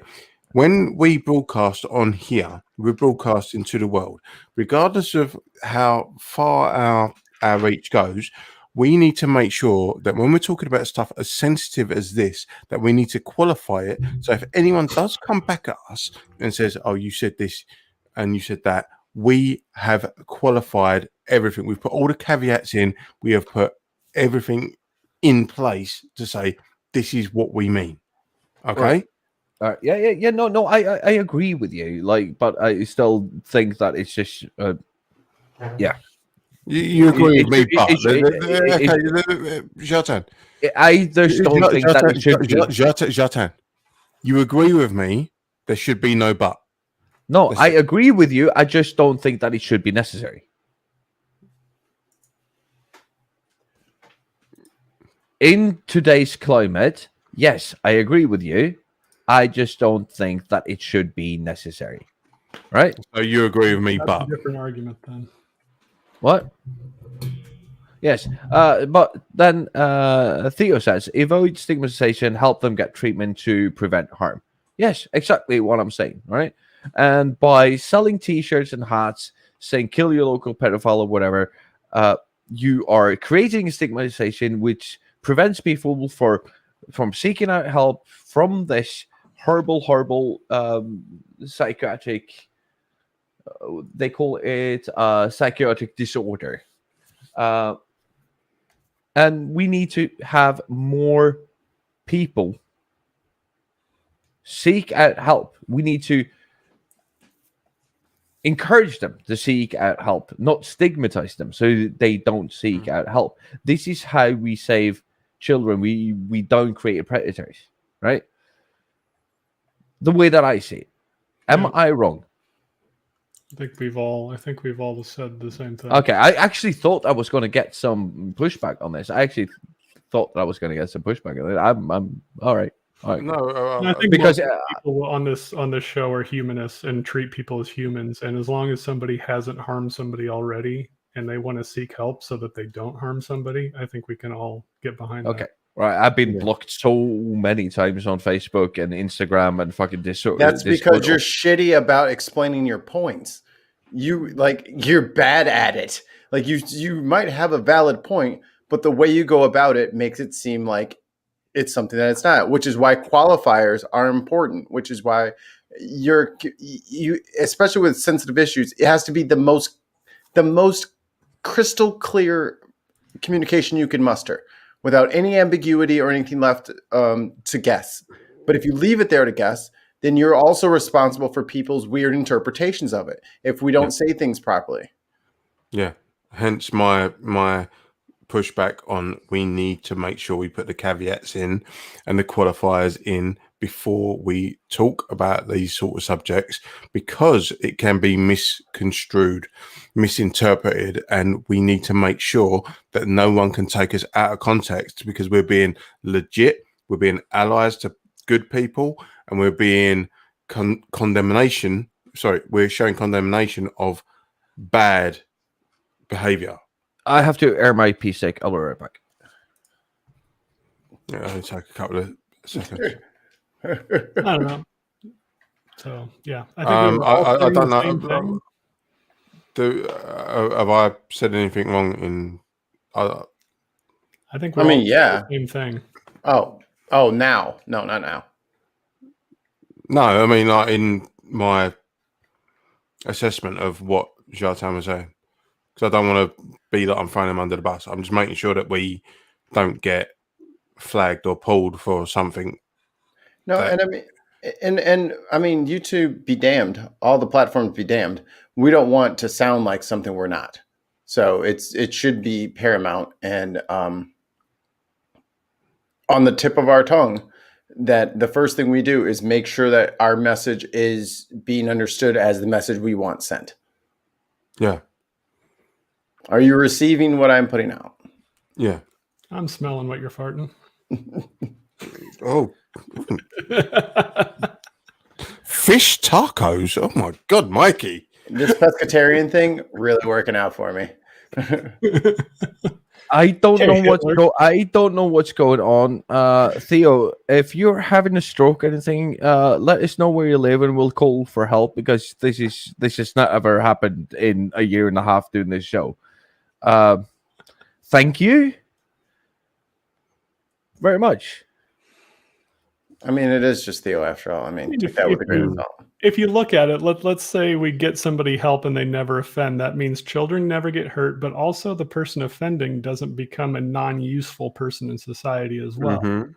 When we broadcast on here, we're broadcasting to the world. Regardless of how far our reach goes, we need to make sure that when we're talking about stuff as sensitive as this, that we need to qualify it. So if anyone does come back at us and says, "Oh, you said this and you said that," we have qualified everything. We've put all the caveats in. We have put everything in place to say, this is what we mean. Okay? Right. Yeah. No. I agree with you. Like, but I still think that it's just, yeah. You agree with me, but Jatan. I just don't think that it should be. Jatan, you agree with me? There should be no but. No, I agree with you. I just don't think that it should be necessary. In today's climate, yes, I agree with you. I just don't think that it should be necessary. Right? So you agree with me, That's but a different argument then. What? Yes, but then Theo says, avoid stigmatization, help them get treatment to prevent harm. Yes, exactly what I'm saying, right? And by selling T-shirts and hats saying "kill your local pedophile" or whatever, you are creating a stigmatization which prevents people from seeking out help from this horrible psychiatric. They call it psychiatric disorder. And we need to have more people seek out help. We need to encourage them to seek out help, not stigmatize them so they don't seek out help. This is how we save children. We don't create predators, right? The way that I see it. Am I wrong? I think we've all said the same thing. Okay, I actually thought I was going to get some pushback on this. I actually thought that I was going to get some pushback on it. I'm all right. All right. no, I think because people on this show are humanists and treat people as humans, and as long as somebody hasn't harmed somebody already and they want to seek help so that they don't harm somebody, I think we can all get behind Okay. that. Right, I've been blocked so many times on Facebook and Instagram and fucking Discord. That's because you're shitty about explaining your points. You're bad at it. Like you might have a valid point, but the way you go about it makes it seem like it's something that it's not, which is why qualifiers are important, which is why you especially with sensitive issues, it has to be the most crystal clear communication you can muster without any ambiguity or anything left to guess. But if you leave it there to guess, then you're also responsible for people's weird interpretations of it if we don't say things properly. Yeah. Hence my pushback on we need to make sure we put the caveats in and the qualifiers in before we talk about these sort of subjects, because it can be misconstrued, misinterpreted, and we need to make sure that no one can take us out of context, because we're being legit, we're being allies to good people, and we're being we're showing condemnation of bad behavior. I have to air my piece sake. I'll be right back. Yeah, it'll take a couple of seconds. I don't know. So yeah, I think I don't the same thing. Have I said anything wrong in? I think we're all saying the same thing. Oh, now, no, not now. No, I mean, like in my assessment of what Jartan was saying, because I don't want to be that I'm throwing him under the bus. I'm just making sure that we don't get flagged or pulled for something. No, and I mean, YouTube be damned. All the platforms be damned. We don't want to sound like something we're not. So it should be paramount and on the tip of our tongue that the first thing we do is make sure that our message is being understood as the message we want sent. Yeah. Are you receiving what I'm putting out? Yeah. I'm smelling what you're farting. Oh. Fish tacos. Oh my God, Mikey. This pescatarian thing really working out for me. I don't know what's going on. Theo, if you're having a stroke or anything, let us know where you live and we'll call for help, because this has not ever happened in a year and a half doing this show. Thank you very much. I mean, it is just Theo after all. I mean, take that with a grain of salt. If you look at it, let's say we get somebody help and they never offend. That means children never get hurt, but also the person offending doesn't become a non-useful person in society as well. Mm-hmm.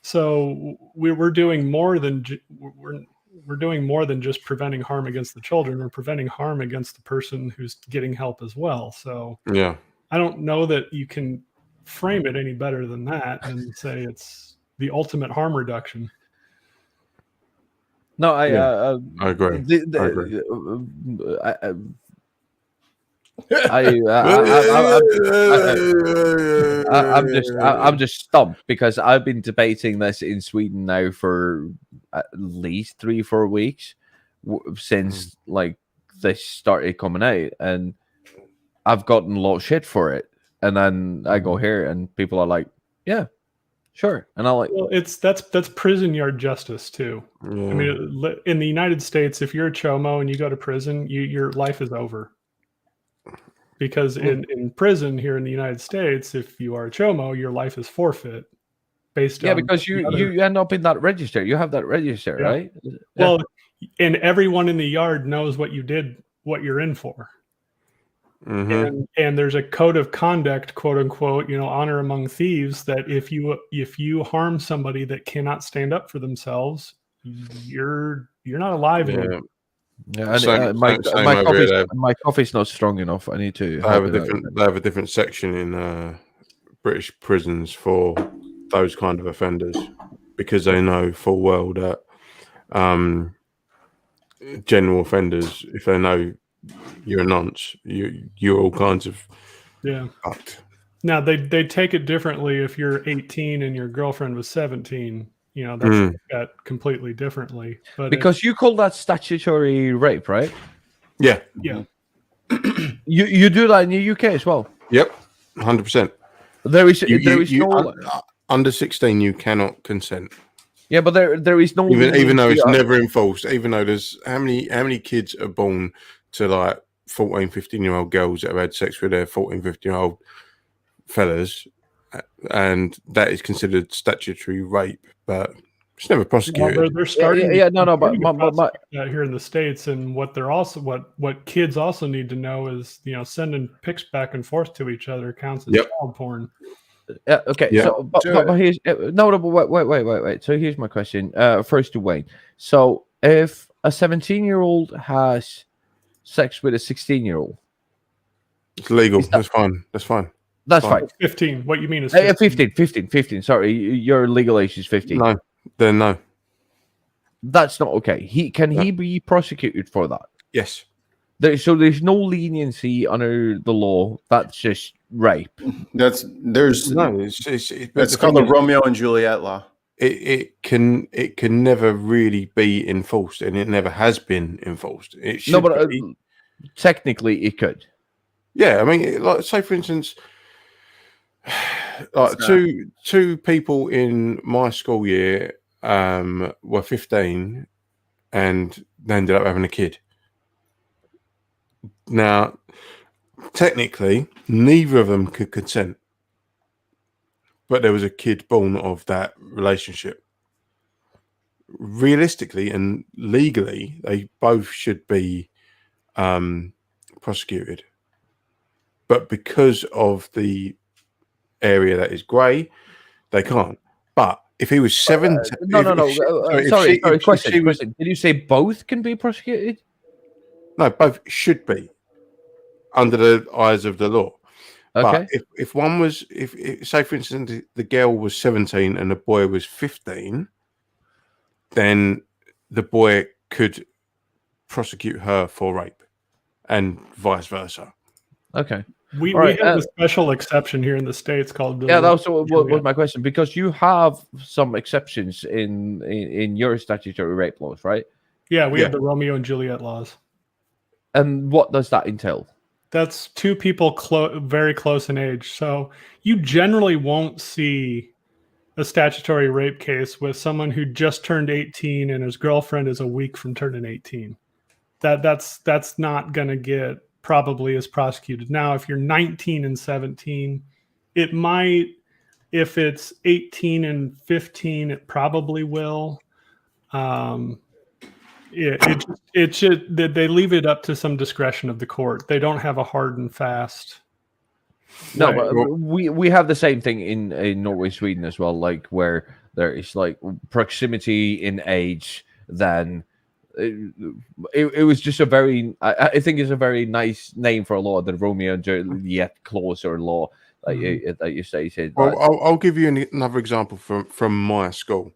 So we're doing more than we're doing more than just preventing harm against the children. We're preventing harm against the person who's getting help as well. So yeah, I don't know that you can frame it any better than that and say it's the ultimate harm reduction. No, I agree. I'm just stumped, because I've been debating this in Sweden now for at least 3-4 weeks since like this started coming out, and I've gotten a lot of shit for it. And then I go here, and people are like, "Yeah, sure," and I'm like, "Well, that's prison yard justice too." Yeah. I mean, in the United States, if you're a chomo and you go to prison, your life is over. Because in prison here in the United States, if you are a chomo, your life is forfeit. Based on because you end up in that register. You have that register, right? Well, and everyone in the yard knows what you did, what you're in for. Mm-hmm. And there's a code of conduct, quote unquote, honor among thieves, that if you harm somebody that cannot stand up for themselves, you're not alive anymore. Yeah, my coffee's not strong enough. I need to. They have a different section in British prisons for those kind of offenders, because they know full well that general offenders, if they know you're a nonce, you're all kinds of fucked. Now they take it differently if you're 18 and your girlfriend was 17. That's that completely differently. But because you call that statutory rape, right? Yeah. Yeah. You do that in the UK as well. Yep, 100%. There is no Under 16, you cannot consent. yeah, but there is no Even though leniency it's on- never enforced, even though there's how many kids are born to like 14, 15-year-old girls that have had sex with their 14, 15-year-old fellas, and that is considered statutory rape, but it's never Well, prosecuted. they're starting. but my That here in the States, and what they're also what kids also need to know is sending pics back and forth to each other counts as Yep. child porn. okay, Yeah. so but here's no, but wait. So here's my question. First to Wayne. So if a 17-year-old has sex with a 16-year-old, It's legal. Is that- That's fine. that's fine. 15. What you mean is 15. Sorry, your legal age is 15. No, then no. That's not okay. He be prosecuted for that? Yes. There's no leniency under the law. That's just rape. There's No, it's called the Romeo and Juliet law. It can never really be enforced, and it never has been enforced. It should but be. technically it could. Yeah, I mean, like say for instance, like two people in my school year were 15 and they ended up having a kid. Now, technically, neither of them could consent, but there was a kid born of that relationship. Realistically and legally, they both should be prosecuted. But because of the area that is grey, they can't. But if he was 17, Sorry. Question. Did you say both can be prosecuted? No, both should be under the eyes of the law. Okay. But if one was, if say for instance the girl was 17 and the boy was 15, then the boy could prosecute her for rape, and vice versa. Okay. We right, have a special exception here in the States called the Yeah, that was my question, because you have some exceptions in your statutory rape laws, right? Yeah, we have the Romeo and Juliet laws. And what does that entail? That's two people very close in age. So you generally won't see a statutory rape case with someone who just turned 18 and his girlfriend is a week from turning 18. That's not going to get probably as prosecuted. Now, if you're 19 and 17, it might. If it's 18 and 15, it probably will. It should. They leave it up to some discretion of the court. They don't have a hard and fast. No, but we have the same thing in Norway, Sweden as well, like where there is like proximity in age. Then it was just a very, I think it's a very nice name for a law, the Romeo and Juliet clause or law that you stated. Well, I'll give you another example from my school.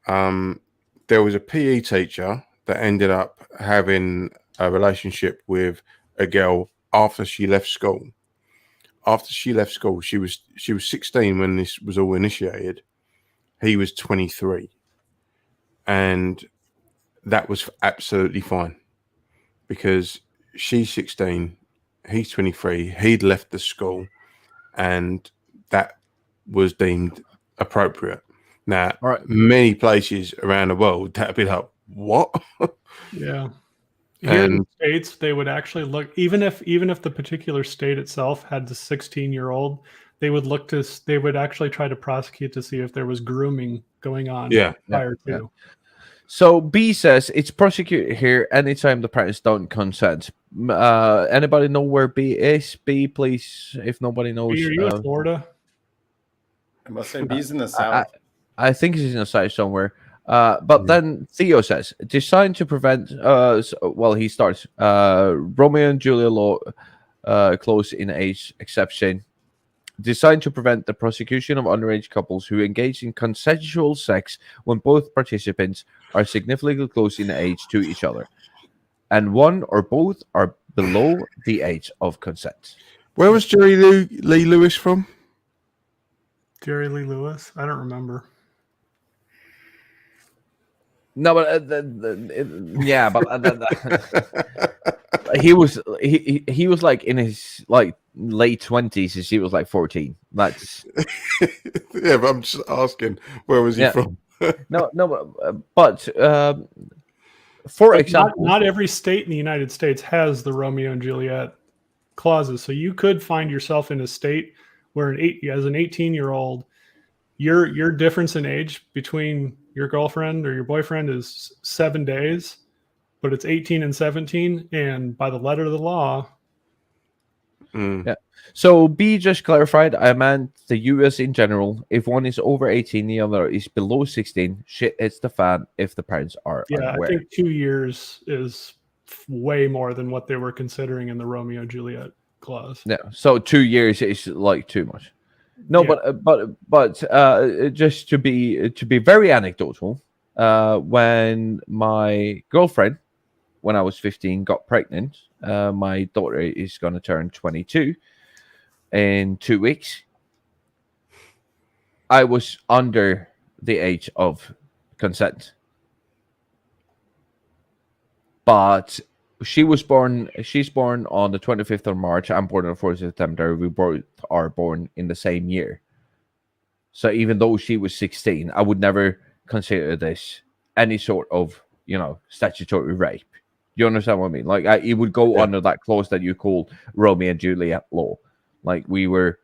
There was a PE teacher that ended up having a relationship with a girl after she left school. After she left school, she was 16 when this was all initiated. He was 23, and that was absolutely fine because she's 16, he's 23. He'd left the school, and that was deemed appropriate. Now, many places around the world that'd be like, what? Yeah. Here in the States, they would actually look, even if the particular state itself had the 16-year-old, they would actually try to prosecute to see if there was grooming going on prior to. Yeah. So B says it's prosecuted here anytime the parents don't consent. Anybody know where B is? B, please, if nobody knows. B, are you in Florida? I must say B's in the South. I think he's in the South somewhere. But then Theo says, designed to prevent, he starts, Romeo and Juliet law, close in age exception, designed to prevent the prosecution of underage couples who engage in consensual sex when both participants are significantly close in age to each other, and one or both are below the age of consent. Where was Jerry Lee Lewis from? Jerry Lee Lewis? I don't remember. No, but he was like in his like late 20s, and she was like 14. That's Yeah, but I'm just asking, where was he Yeah. from? no, but for But example, not every state in the United States has the Romeo and Juliet clauses. So you could find yourself in a state where as an 18-year-old, your difference in age between your girlfriend or your boyfriend is 7 days, but it's 18 and 17, and by the letter of the law. Yeah. So B just clarified, I meant the US in general. If one is over 18, the other is below 16, shit hits the fan if the parents are Yeah, unaware. I think 2 years is way more than what they were considering in the Romeo and Juliet clause. Yeah. So 2 years is like too much. No, Yeah. but just to be very anecdotal, when my girlfriend, when I was 15, got pregnant, my daughter is going to turn 22 in 2 weeks. I was under the age of consent, but she's born on the 25th of March. I'm born on the 4th of September. We both are born in the same year. So even though she was 16, I would never consider this any sort of, statutory rape. You understand what I mean? Like, it would go under that clause that you call Romeo and Juliet law. Like, we were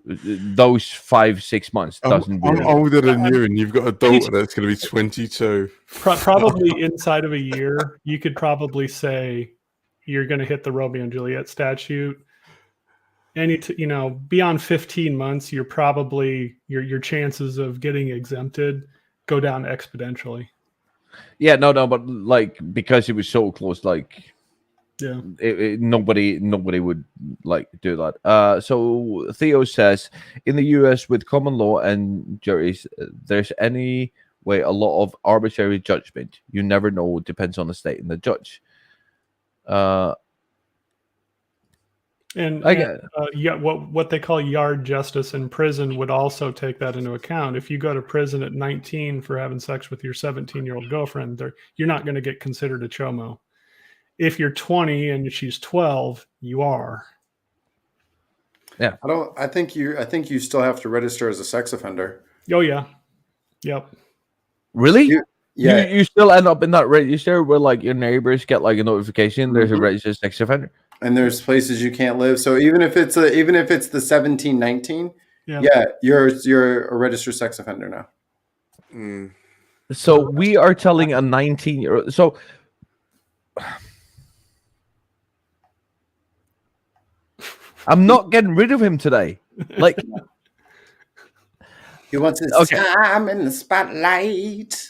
those 5-6 months doesn't I'm really. older than you, and you've got a daughter that's going to be 22. Probably inside of a year, you could probably say you're going to hit the Romeo and Juliet statute. Beyond 15 months, you're probably your chances of getting exempted go down exponentially. Yeah, no, but like because it was so close, like Yeah. nobody would like do that. So Theo says in the US with common law and juries, there's any way a lot of arbitrary judgment. You never know. Depends on the state and the judge. What they call yard justice in prison would also take that into account. If you go to prison at 19 for having sex with your 17-year-old girlfriend, you're not going to get considered a chomo. If you're 20 and she's 12, you are. Yeah. I think you still have to register as a sex offender. Oh yeah. Yep. Really? Yeah. You still end up in that register where like your neighbors get like a notification there's a registered sex offender. And there's places you can't live. So even if it's the 17-19, you're a registered sex offender now. So we are telling a 19-year-old. So I'm not getting rid of him today. Like he wants his time in the spotlight.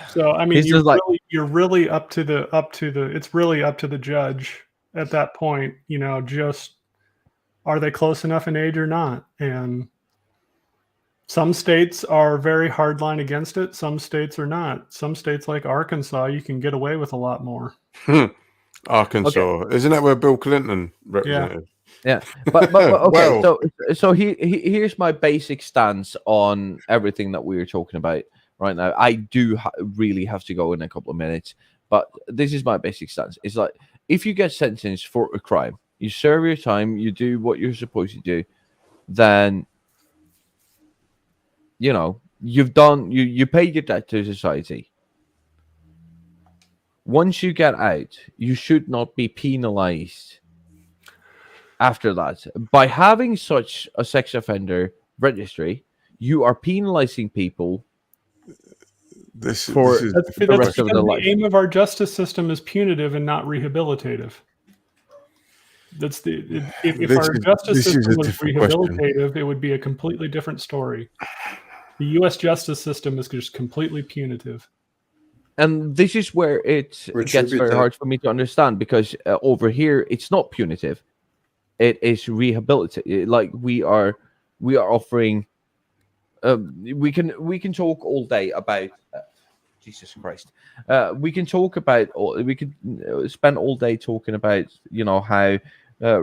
So I mean, you're really up to the it's really up to the judge at that point. Just are they close enough in age or not? And some states are very hardline against it. Some states are not. Some states like Arkansas, you can get away with a lot more. Arkansas, isn't that where Bill Clinton represented? Yeah, but okay. Well, so here's my basic stance on everything that we're talking about right now. I do really have to go in a couple of minutes, but this is my basic stance. It's like if you get sentenced for a crime, you serve your time, you do what you're supposed to do, then you've done you paid your debt to society. Once you get out, you should not be penalized after that. By having such a sex offender registry, you are penalizing people That's because the aim of our justice system is punitive and not rehabilitative. If our justice system was rehabilitative, it would be a completely different story. The U.S. justice system is just completely punitive. And this is where it gets very hard for me to understand, because over here it's not punitive; it is rehabilitative. Like we are offering. We can talk all day about. Jesus Christ. We can talk about. We could spend all day talking about how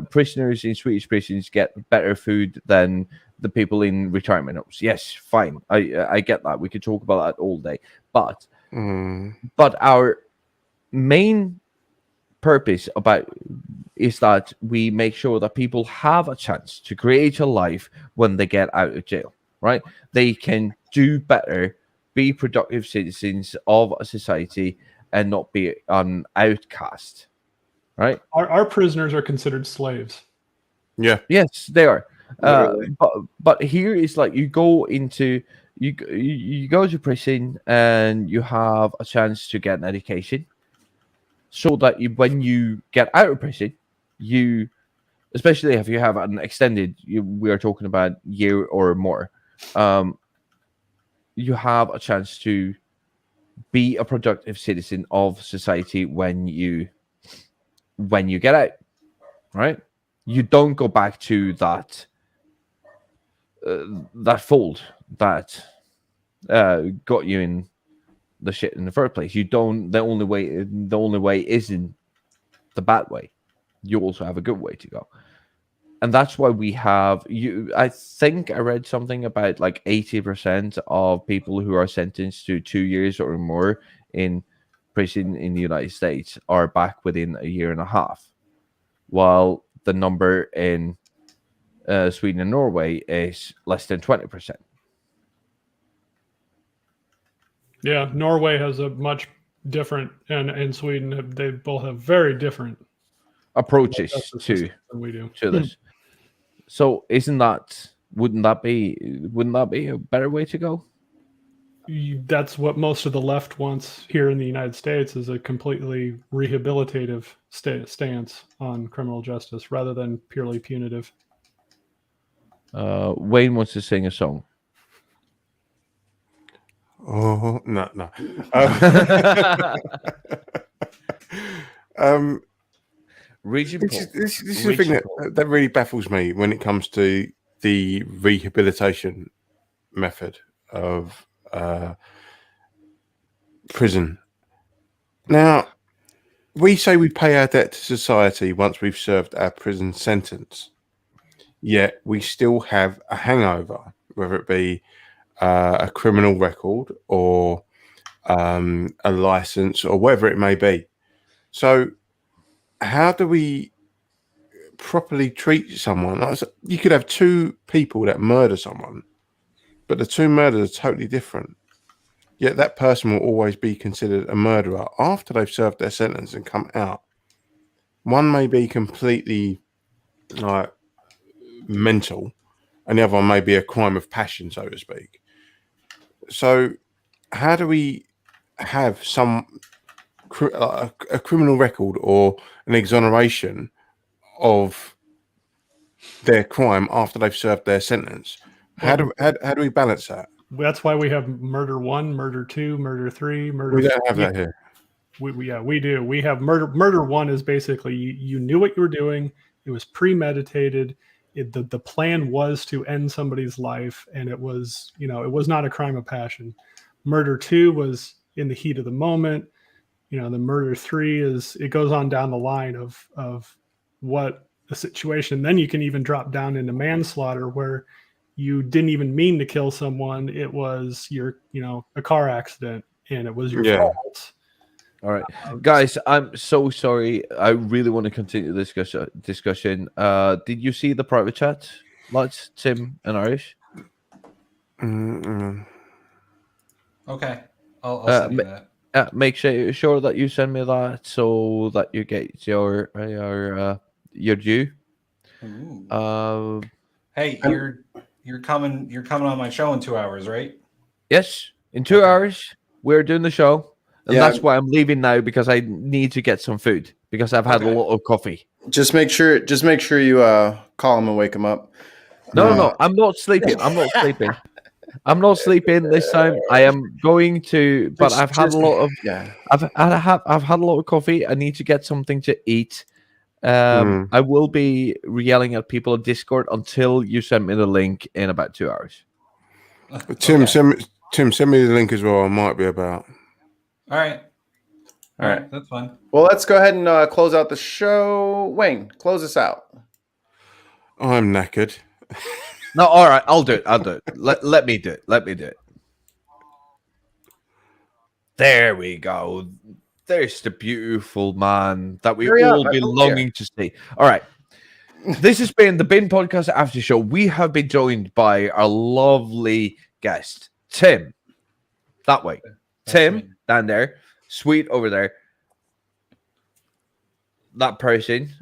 prisoners in Swedish prisons get better food than the people in retirement homes. Yes, fine. I get that. We could talk about that all day, but our main purpose about is that we make sure that people have a chance to create a life when they get out of jail, right? They can do better, be productive citizens of a society, and not be an outcast, right? Our prisoners are considered slaves. Yeah. Yes, they are. Literally. But here is like you go into you go to prison and you have a chance to get an education, so that when you get out of prison, you, especially if you have an extended, we are talking about year or more, you have a chance to be a productive citizen of society when you get out, right? You don't go back to that that fold that got you in the shit in the first place. You don't. The only way isn't the bad way. You also have a good way to go, and that's why we have you. I think I read something about like 80% of people who are sentenced to 2 years or more in prison in the United States are back within a year and a half, while the number in Sweden and Norway is less than 20%. Yeah, Norway has a much different, and Sweden, they both have very different Approaches justice to systems than we do. this. So wouldn't that be a better way to go? That's what most of the left wants here in the United States, is a completely rehabilitative stance on criminal justice rather than purely punitive. Wayne wants to sing a song. Oh no. Region This is the thing that really baffles me when it comes to the rehabilitation method of prison. Now, we say we pay our debt to society once we've served our prison sentence, yet we still have a hangover, whether it be a criminal record or a license or whatever it may be. So how do we properly treat someone? You could have two people that murder someone, but the two murders are totally different. Yet that person will always be considered a murderer after they've served their sentence and come out. One may be completely like mental, and the other one may be a crime of passion, so to speak. So how do we have a criminal record or an exoneration of their crime after they've served their sentence? How do we balance that? That's why we have murder 1, murder 2, murder 3, murder. We don't have that here. We do. We have murder. Murder 1 is basically you knew what you were doing. It was premeditated. The plan was to end somebody's life, and it was not a crime of passion. Murder 2 was in the heat of the moment. The murder 3 it goes on down the line of what the situation. Then you can even drop down into manslaughter, where you didn't even mean to kill someone. It was a car accident, and it was your fault. All right, guys, I'm so sorry. I really want to continue this discussion. Did you see the private chat, lads, Tim and Irish? Okay, I'll send you that. Make sure that you send me that so that you get your due. Hey, you're coming on my show in 2 hours, right? Yes, in 2 hours we're doing the show, and that's why I'm leaving now, because I need to get some food because I've had a lot of coffee. Just make sure you call him and wake him up. No, I'm not sleeping. I'm not sleeping. I'm not sleeping this time. I am going to, but I've had a lot of I've had a lot of coffee. I need to get something to eat. I will be yelling at people on Discord until you send me the link in about 2 hours. Tim, send me the link as well. I might be about. All right, that's fine. Well, let's go ahead and close out the show. Wayne, close us out. I'm knackered. No, all right, I'll do it. Let me do it. There we go. there's the beautiful man that we Hurry up, all I been moved longing to see. All right. This has been the Bin Podcast After Show. We have been joined by our lovely guest, Tim. That way. That's Tim, me. down there. Sweet over there. That person.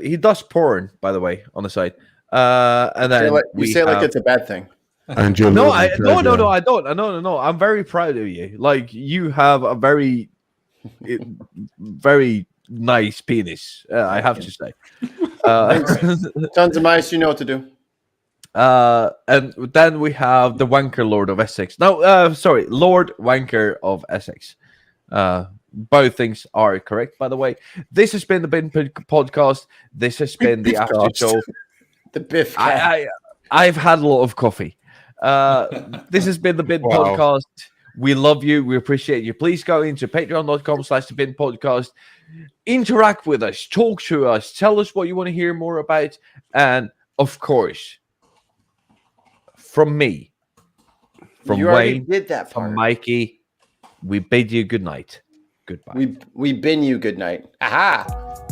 He does porn, by the way, on the side. And then You say like it's a bad thing. And your no, lovely no, I pleasure. don't. No. I'm very proud of you. Like you have a very, very nice penis. I have to say. Tons of mice, you know what to do. And then we have the Wanker Lord of Essex. No, sorry, Lord Wanker of Essex. Both things are correct, by the way. This has been the Bin Podcast. This has been the After Show. The Biff Cat. I've had a lot of coffee. This has been the Bin Podcast. We love you. We appreciate you. Please go into patreon.com/the Podcast. Interact with us. Talk to us. Tell us what you want to hear more about. And, of course, from me, from You already Wayne, did that from part. Mikey, we bid you good night. Goodbye. We bin you good night. Aha!